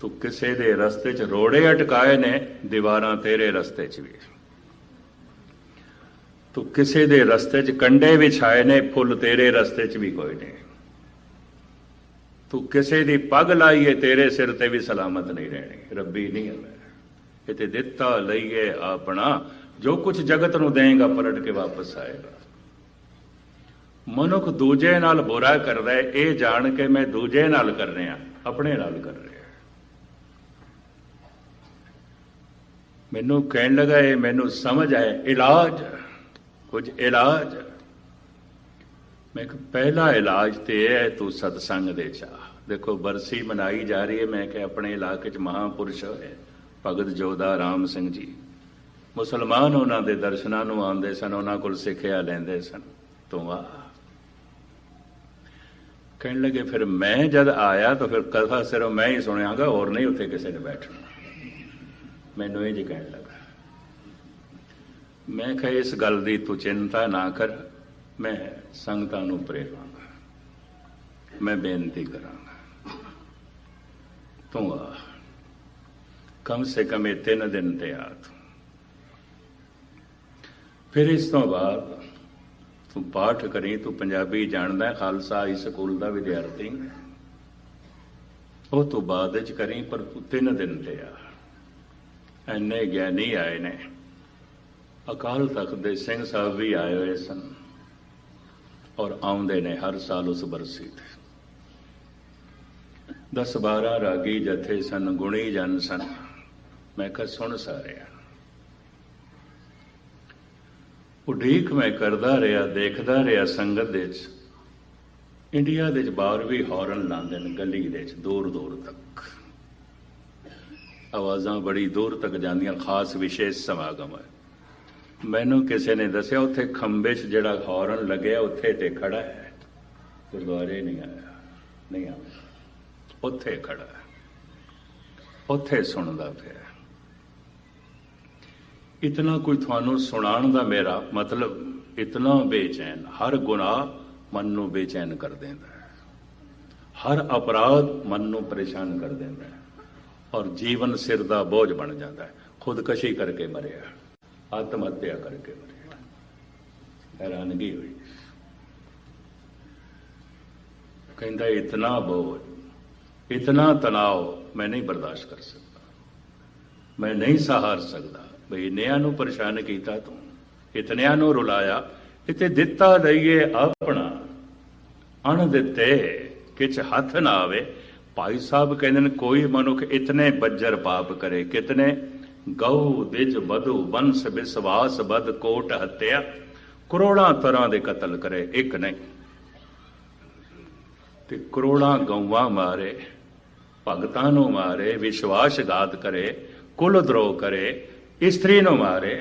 ਤੂੰ ਕਿਸੇ ਦੇ ਰਸਤੇ 'ਚ ਰੋੜੇ ਅਟਕਾਏ ਨੇ, ਦੀਵਾਰਾਂ ਤੇਰੇ ਰਸਤੇ 'ਚ ਵੀ। ਤੂੰ ਕਿਸੇ ਦੇ ਰਸਤੇ 'ਚ ਕੰਡੇ ਵਿਛਾਏ ਨੇ, ਫੁੱਲ ਤੇਰੇ ਰਸਤੇ 'ਚ ਵੀ ਕੋਈ ਨਹੀਂ। ਤੂੰ ਕਿਸੇ ਦੀ ਪੱਗ ਲਾਈਏ, ਤੇਰੇ ਸਿਰ ਤੇ ਵੀ ਸਲਾਮਤ ਨਹੀਂ ਰਹਿਣੀ। ਰੱਬੀ ਨਹੀਂ ਹੈ ਮੈਂ। ਇਹ ਤੇ ਦਿੱਤਾ ਲਈਏ ਆਪਣਾ, ਜੋ ਕੁਝ ਜਗਤ ਨੂੰ ਦੇਂਗਾ ਪਲਟ ਕੇ ਵਾਪਸ ਆਏਗਾ। ਮਨੁੱਖ ਦੂਜੇ ਨਾਲ ਬੁਰਾ ਕਰਦਾ ਹੈ, ਇਹ ਜਾਣ ਕੇ ਮੈਂ ਦੂਜੇ ਨਾਲ ਕਰ ਰਿਹਾ, ਆਪਣੇ ਨਾਲ ਕਰ ਰਿਹਾ। ਮੈਨੂੰ ਕਹਿਣ ਲੱਗਾ ਇਹ ਮੈਨੂੰ ਸਮਝ ਆਇਆ, ਇਲਾਜ, ਕੁਝ ਇਲਾਜ। ਮੈਂ ਕਿਹਾ ਪਹਿਲਾ ਇਲਾਜ ਤੇ ਇਹ ਹੈ ਤੂੰ ਸਤਸੰਗ ਦੇ ਚਾਹ। ਦੇਖੋ ਬਰਸੀ ਮਨਾਈ ਜਾ ਰਹੀ ਹੈ। ਮੈਂ ਕਿਹਾ ਆਪਣੇ ਇਲਾਕੇ 'ਚ ਮਹਾਂਪੁਰਸ਼ ਹੋਏ ਭਗਤ ਜੋਧਾ ਰਾਮ ਸਿੰਘ ਜੀ, ਮੁਸਲਮਾਨ ਉਹਨਾਂ ਦੇ ਦਰਸ਼ਨਾਂ ਨੂੰ ਆਉਂਦੇ ਸਨ, ਉਹਨਾਂ ਕੋਲ ਸਿੱਖਿਆ ਲੈਂਦੇ ਸਨ। ਤੂੰ ਆ ਕਹਿਣ ਲੱਗੇ ਫਿਰ ਮੈਂ ਜਦ ਆਇਆ ਤਾਂ ਫਿਰ ਕਥਾ ਸਿਰਫ ਮੈਂ ਹੀ ਸੁਣਿਆਗਾ, ਹੋਰ ਨਹੀਂ ਉੱਥੇ ਕਿਸੇ ਨੇ ਬੈਠਣਾ। ਮੈਨੂੰ ਇਹ ਜੀ ਕਹਿਣ ਲੱਗਾ। ਮੈਂ ਕਿਹਾ ਇਸ ਗੱਲ ਦੀ ਤੂੰ ਚਿੰਤਾ ਨਾ ਕਰ, ਮੈਂ ਸੰਗਤਾਂ ਨੂੰ ਪ੍ਰੇਰਾਂਗਾ, ਮੈਂ ਬੇਨਤੀ ਕਰਾਂਗਾ, ਤੂੰ ਆ ਕਮ ਸੇ ਕਮ ਇਹ 3 ਦਿਨ ਤੇ ਆ ਤੂੰ। ਫਿਰ ਇਸ ਤੋਂ ਬਾਅਦ ਤੂੰ ਪਾਠ ਕਰੀ। ਤੂੰ ਪੰਜਾਬੀ ਜਾਣਦਾ, ਖਾਲਸਾ ਹਾਈ ਸਕੂਲ ਦਾ ਵਿਦਿਆਰਥੀ, ਉਹ ਤੋਂ ਬਾਅਦ ਵਿੱਚ ਕਰੀ, ਪਰ ਤੂੰ 3 ਦਿਨ ਤੇ ਆ। ਇੰਨੇ ਗਿਆਨੀ ਆਏ ਨੇ, ਅਕਾਲ ਤਖਤ ਦੇ ਸਿੰਘ ਸਾਹਿਬ ਵੀ ਆਏ ਹੋਏ ਸਨ, ਔਰ ਆਉਂਦੇ ਨੇ ਹਰ ਸਾਲ ਉਸ ਬਰਸੀ ਤੇ। 10-12 ਰਾਗੀ ਜਥੇ ਸਨ, ਗੁਣੀ ਜਨ ਸਨ। ਮੈਂ ਕਿਹਾ ਸੁਣ ਸਾਰਿਆਂ। ਉਡੀਕ ਮੈਂ ਕਰਦਾ ਰਿਹਾ, ਦੇਖਦਾ ਰਿਹਾ ਸੰਗਤ ਦੇ ਵਿੱਚ। ਇੰਡੀਆ ਦੇ ਵਿੱਚ ਬਾਹਰ ਵੀ ਹੌਰਨ ਲਾਉਂਦੇ ਨੇ ਗਲੀ ਦੇ ਵਿੱਚ, ਦੂਰ ਦੂਰ ਤੱਕ ਆਵਾਜ਼ਾਂ ਬੜੀ ਦੂਰ ਤੱਕ ਜਾਂਦੀਆਂ, ਖਾਸ ਵਿਸ਼ੇਸ਼ ਸਮਾਗਮ ਹੈ। ਮੈਨੂੰ ਕਿਸੇ ਨੇ ਦੱਸਿਆ ਉੱਥੇ ਖੰਭੇ 'ਚ ਜਿਹੜਾ ਹੌਰਨ ਲੱਗਿਆ ਉੱਥੇ ਤੇ ਖੜਾ ਹੈ, ਗੁਰਦੁਆਰੇ ਨਹੀਂ ਆਇਆ, ਨਹੀਂ ਆਇਆ, ਉੱਥੇ ਖੜਾ ਹੈ, ਉੱਥੇ ਸੁਣਦਾ ਪਿਆ। इतना कोई थानू सुनाण दा मेरा मतलब इतना बेचैन, हर गुनाह मन नू बेचैन कर देंदा है, हर अपराध मन नू परेशान कर देंदा है और जीवन सिर दा बोझ बन जाता है। खुदकशी करके मरिया, आत्म हत्या करके मरिया। हैरानगी हुई, कहता इतना बोझ, इतना तनाव मैं नहीं बर्दाश्त कर सकता, मैं नहीं सहार सकता। बई इन्नियां नू परेशान किया तू, इतनियां नू रुलाया, इते दिता दईए अपना अण दिते किच हथ ना आवे। भाई साहब कहते हैं कोई मनुख इतने बज्जर पाप करे, कितने गऊ दिज बधु वंश विश्वास बद कोट हत्या, करोड़ा तरह के कतल करे, एक नहीं ते करोड़ा गौवां मारे, भगतां नू मारे, विश्वासघात करे, कुल द्रोह करे, स्त्री नू मारे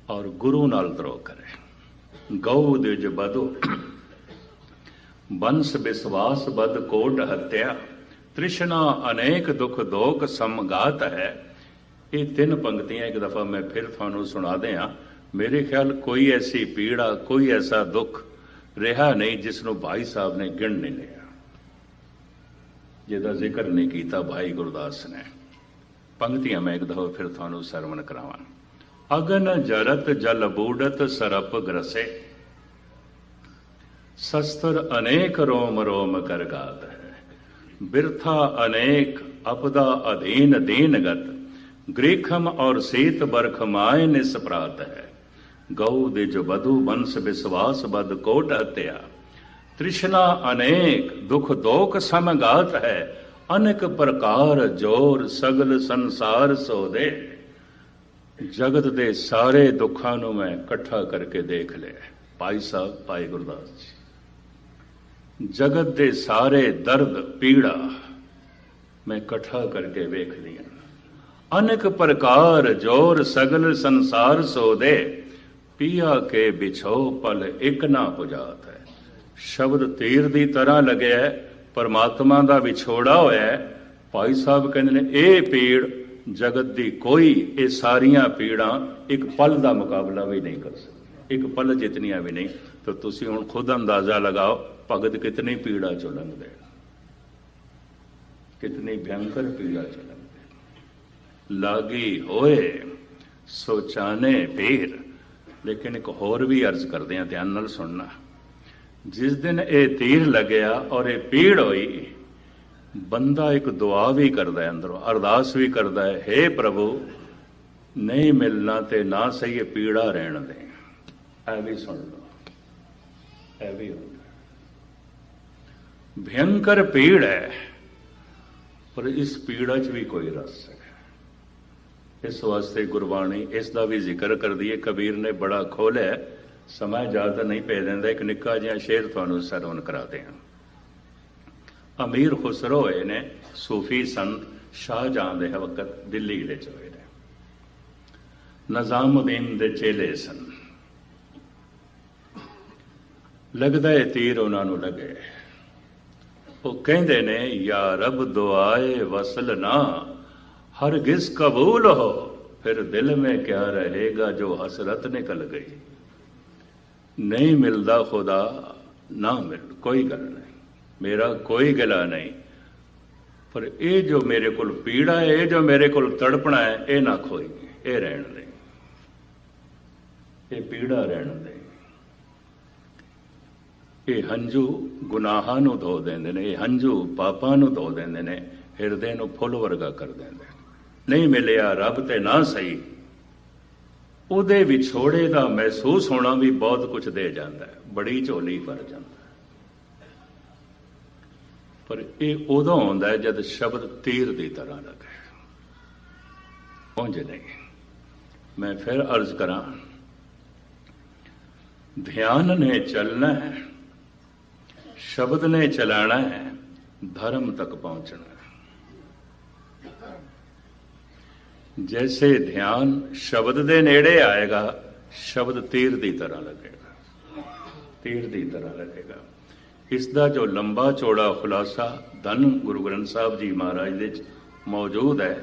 और गुरु नाल द्रोह करे। गऊ दिज बधु वंश विश्वास बद कोट हत्या, तृष्णा अनेक दुख दोख समगात है। ये तीन पंक्तियां एक दफा मैं फिर थानू सुना दें। मेरे ख्याल कोई ऐसी पीड़ा, कोई ऐसा दुख रहा नहीं जिसनों भाई साहब ने गिण नहीं लिया, जिहदा जिक्र नहीं किया भाई गुरदास ने। पंक्तियां मैं एक दफा फिर थानू सरवण करावां। अगन जरत जल बूडत सरप ग्रसे, शस्त्र अनेक रोम रोम कर गात है। बिरथा अनेक अपदा अधीन दीनगत, ग्रीखम और शीत बरख माय निष्प्रात है। गौ दिज बधु वंश विश्वास बद कोट हत्या, तृष्णा अनेक दुख दोख समगात है। अनेक प्रकार जोर सगल संसार सो दे, जगत दे सारे दुखों नू मैं इकट्ठा करके देख लिया। भाई साहब भाई गुरदास जी, जगत दे सारे दर्द पीड़ा मैं इकट्ठा करके वेख लिया। अनेक प्रकार जोर सगल संसार सो दे, पिया के बिछो पल एक ना पुजात है। शब्द तीर की तरह लगे है, परमात्मा का विछोड़ा होया है। भाई साहब कहते हैं ये पीड़ जगत की कोई, ये सारिया पीड़ा एक पल का मुकाबला भी नहीं कर सकती, एक पल जितनिया भी नहीं। तो तुसी हुण खुद अंदाजा लगाओ भगत कितनी पीड़ा चो लंघदे, कितनी भयंकर पीड़ा चो लंघदे। लागी होए सोचाने पीर। लेकिन एक होर भी अर्ज करते हैं, ध्यान नाल सुनना। जिस दिन ये तीर लग्या और ये पीड़ हुई, बंदा एक दुआ भी करता है, अंदरों अरदास भी करता है, हे प्रभु नहीं मिलना ते ना सही पीड़ा रहन दे। ऐ भी सुन लो, ऐ भी होता भयंकर पीड़ है, पर इस पीड़ा च भी कोई रस है। इस वास्ते गुरबाणी इसका भी जिक्र कर दी है। कबीर ने बड़ा खोलिया, समय ज्यादा नहीं पे देंदा, एक निक्का जिहा शेर तुहानूं सरवण कराते हैं। अमीर खुसरो होए ने सूफी संत शाहजहां दे वक्त दिल्ली दे च होए ने। निजामुद्दीन दे चेले सन, लगदा है तीर उन्होंने लगे। वो कहते ने या रब दुआए वसल ना हरगिज कबूल हो, फिर दिल में क्या रहेगा जो हसरत निकल गई। नहीं मिलता खुदा ना मिल, कोई गल नहीं, मेरा कोई गिला नहीं, पर ये जो मेरे को पीड़ा है, ये जो मेरे को तड़पना है, ये ना खोई, ये रहन दे, ये पीड़ा रहन दे। ये हंझू गुनाहां नूं धो देंदे ने, ये हंझू पापां नूं धो देंदे ने, हिरदे नूं फुल वर्गा कर देंदे। नहीं मिलिया रब ते ना सही, उहदे विछोड़े का महसूस होना भी बहुत कुछ दे जाता है, बड़ी झोली भर जाता है। पर यह उदों आउंदा है जब शब्द तीर की तरह लगे, पहुंचे नहीं। मैं फिर अर्ज करा, ध्यान ने चलना है, शब्द ने चलाना है, धर्म तक पहुंचना है। जैसे ध्यान शब्द दे नेड़े आएगा, शब्द तीर की तरह लगेगा, तीर की तरह लगेगा। इसका जो लंबा चौड़ा खुलासा धन गुरु ग्रंथ साहब जी महाराज दे मौजूद है,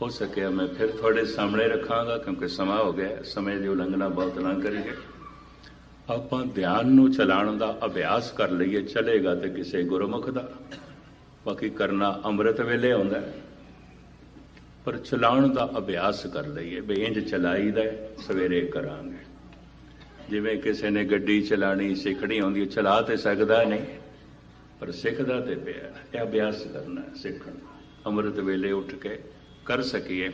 हो सकिया मैं फिर थोड़े सामने रखांगा, क्योंकि समा हो गया, समय की उलंघना बहुत ना करिए। ਆਪਾਂ ਧਿਆਨ ਨੂੰ ਚਲਾਉਣ ਦਾ ਅਭਿਆਸ ਕਰ ਲਈਏ, ਚਲੇਗਾ ਤੇ ਕਿਸੇ ਗੁਰਮੁਖ ਦਾ, ਬਾਕੀ ਕਰਨਾ ਅੰਮ੍ਰਿਤ ਵੇਲੇ ਆਉਂਦਾ, ਪਰ ਚਲਾਉਣ ਦਾ ਅਭਿਆਸ ਕਰ ਲਈਏ ਵੀ ਇੰਜ ਚਲਾਈਦਾ, ਸਵੇਰੇ ਕਰਾਂਗੇ। ਜਿਵੇਂ ਕਿਸੇ ਨੇ ਗੱਡੀ ਚਲਾਣੀ ਸਿੱਖਣੀ ਆਉਂਦੀ, ਚਲਾ ਤੇ ਸਕਦਾ ਨਹੀਂ, ਪਰ ਸਿੱਖਦਾ ਤੇ ਪਿਆ। ਇਹ ਅਭਿਆਸ ਕਰਨਾ, ਸਿੱਖਣਾ, ਅੰਮ੍ਰਿਤ ਵੇਲੇ ਉੱਠ ਕੇ ਕਰ ਸਕੀਏ।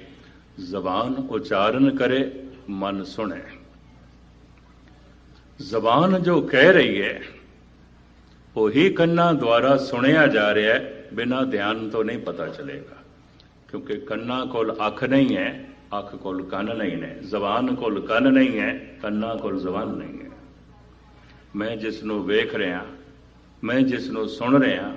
ਜ਼ਬਾਨ ਉਚਾਰਨ ਕਰੇ, ਮਨ ਸੁਣੇ। ਜ਼ਬਾਨ जो कह रही है वही कन्ना द्वारा सुनिया जा रहा है, बिना ध्यान तो नहीं पता चलेगा, क्योंकि कन्ना कोल अख नहीं है, अख कोल कन नहीं है, जबान कोल कन नहीं है, कन्ना कोल जबान नहीं है। मैं जिसनों वेख रहा, मैं जिसनों सुन रहा,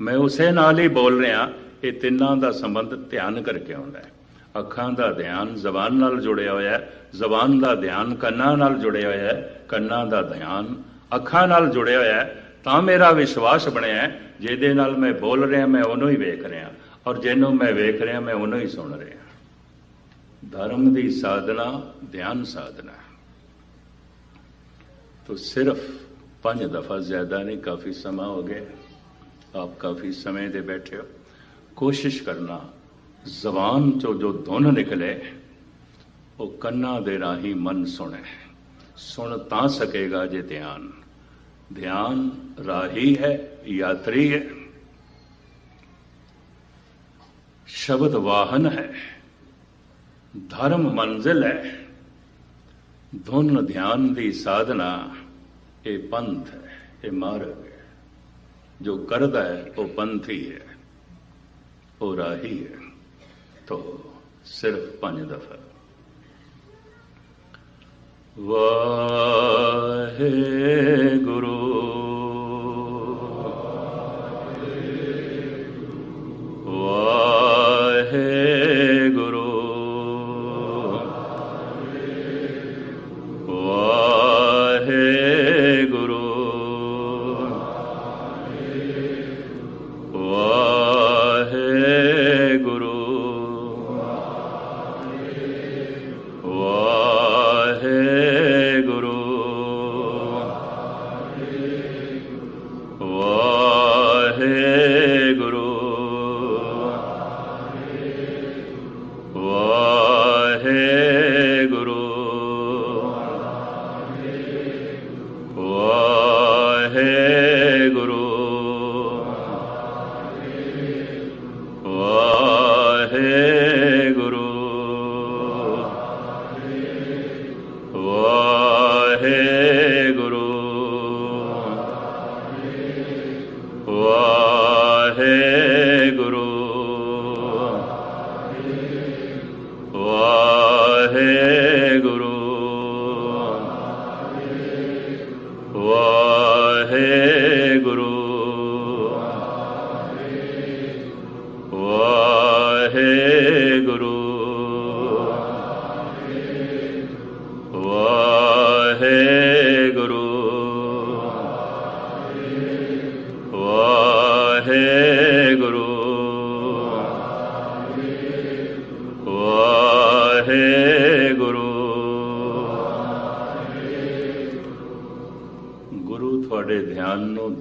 मैं उसे नाल ही बोल रहा। ये तिन्नां दा संबंध ध्यान करके आउंदा है। ਅੱਖਾਂ ਦਾ ਧਿਆਨ ਜ਼ਬਾਨ ਨਾਲ ਜੁੜਿਆ ਹੋਇਆ ਹੈ, ਜ਼ਬਾਨ ਦਾ ਧਿਆਨ ਕੰਨਾਂ ਨਾਲ ਜੁੜਿਆ ਹੋਇਆ ਹੈ, ਕੰਨਾਂ ਦਾ ਧਿਆਨ ਅੱਖਾਂ ਨਾਲ ਜੁੜਿਆ ਹੋਇਆ ਹੈ। ਤਾਂ ਮੇਰਾ ਵਿਸ਼ਵਾਸ ਬਣਿਆ ਹੈ, ਜਿਹਦੇ ਨਾਲ ਮੈਂ ਬੋਲ ਰਿਹਾ ਮੈਂ ਉਹਨੂੰ ਹੀ ਵੇਖ ਰਿਹਾ, ਔਰ ਜਿਹਨੂੰ ਮੈਂ ਵੇਖ ਰਿਹਾ ਮੈਂ ਉਹਨੂੰ ਹੀ ਸੁਣ ਰਿਹਾ। ਧਰਮ ਦੀ ਸਾਧਨਾ ਧਿਆਨ ਸਾਧਨਾ ਹੈ। तो सिर्फ 5 दफ़ा, ज़्यादा नहीं, काफ़ी समा हो गया, आप काफ़ी समय दे बैठे हो। कोशिश करना ਜ਼ਬਾਨ ਚੋਂ ਜੋ ਧੁਨ ਨਿਕਲੇ ਉਹ ਕੰਨਾਂ ਦੇ ਰਾਹੀਂ ਮਨ ਸੁਣੇ। ਸੁਣ ਤਾਂ ਸਕੇਗਾ ਜੇ ਧਿਆਨ। ਧਿਆਨ ਰਾਹੀ ਹੈ, ਯਾਤਰੀ ਹੈ, ਸ਼ਬਦ ਵਾਹਨ ਹੈ, ਧਰਮ ਮੰਜ਼ਿਲ ਹੈ। ਧੁਨ ਧਿਆਨ ਦੀ ਸਾਧਨਾ ਇਹ ਪੰਥ ਹੈ, ਇਹ ਮਾਰਗ ਹੈ। ਜੋ ਕਰਦਾ ਹੈ ਉਹ ਪੰਥੀ ਹੈ, ਉਹ ਰਾਹੀ ਹੈ। तो सिर्फ 5 दफा वाहेगुरु वाहेगुरु वाहेगुरु वाहेगुरु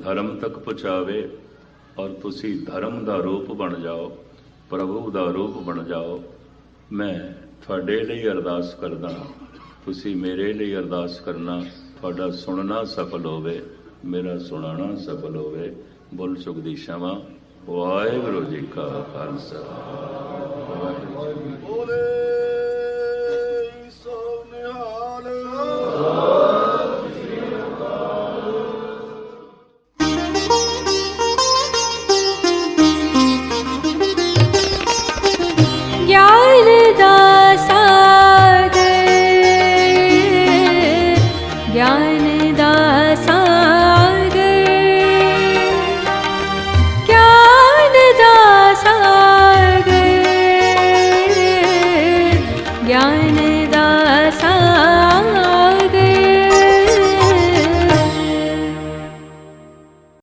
धर्म तक पहुँचावे और तुसी धर्म का रूप बन जाओ, प्रभु का रूप बन जाओ। मैं थोड़े लिए अरदास करदा, तुसी मेरे लिए अरदास करना। थोड़ा सुनना सफल होवे, मेरा सुनाना सफल होवे। बोल सुख दी क्षमा। वाहिगुरू जी का खालसा।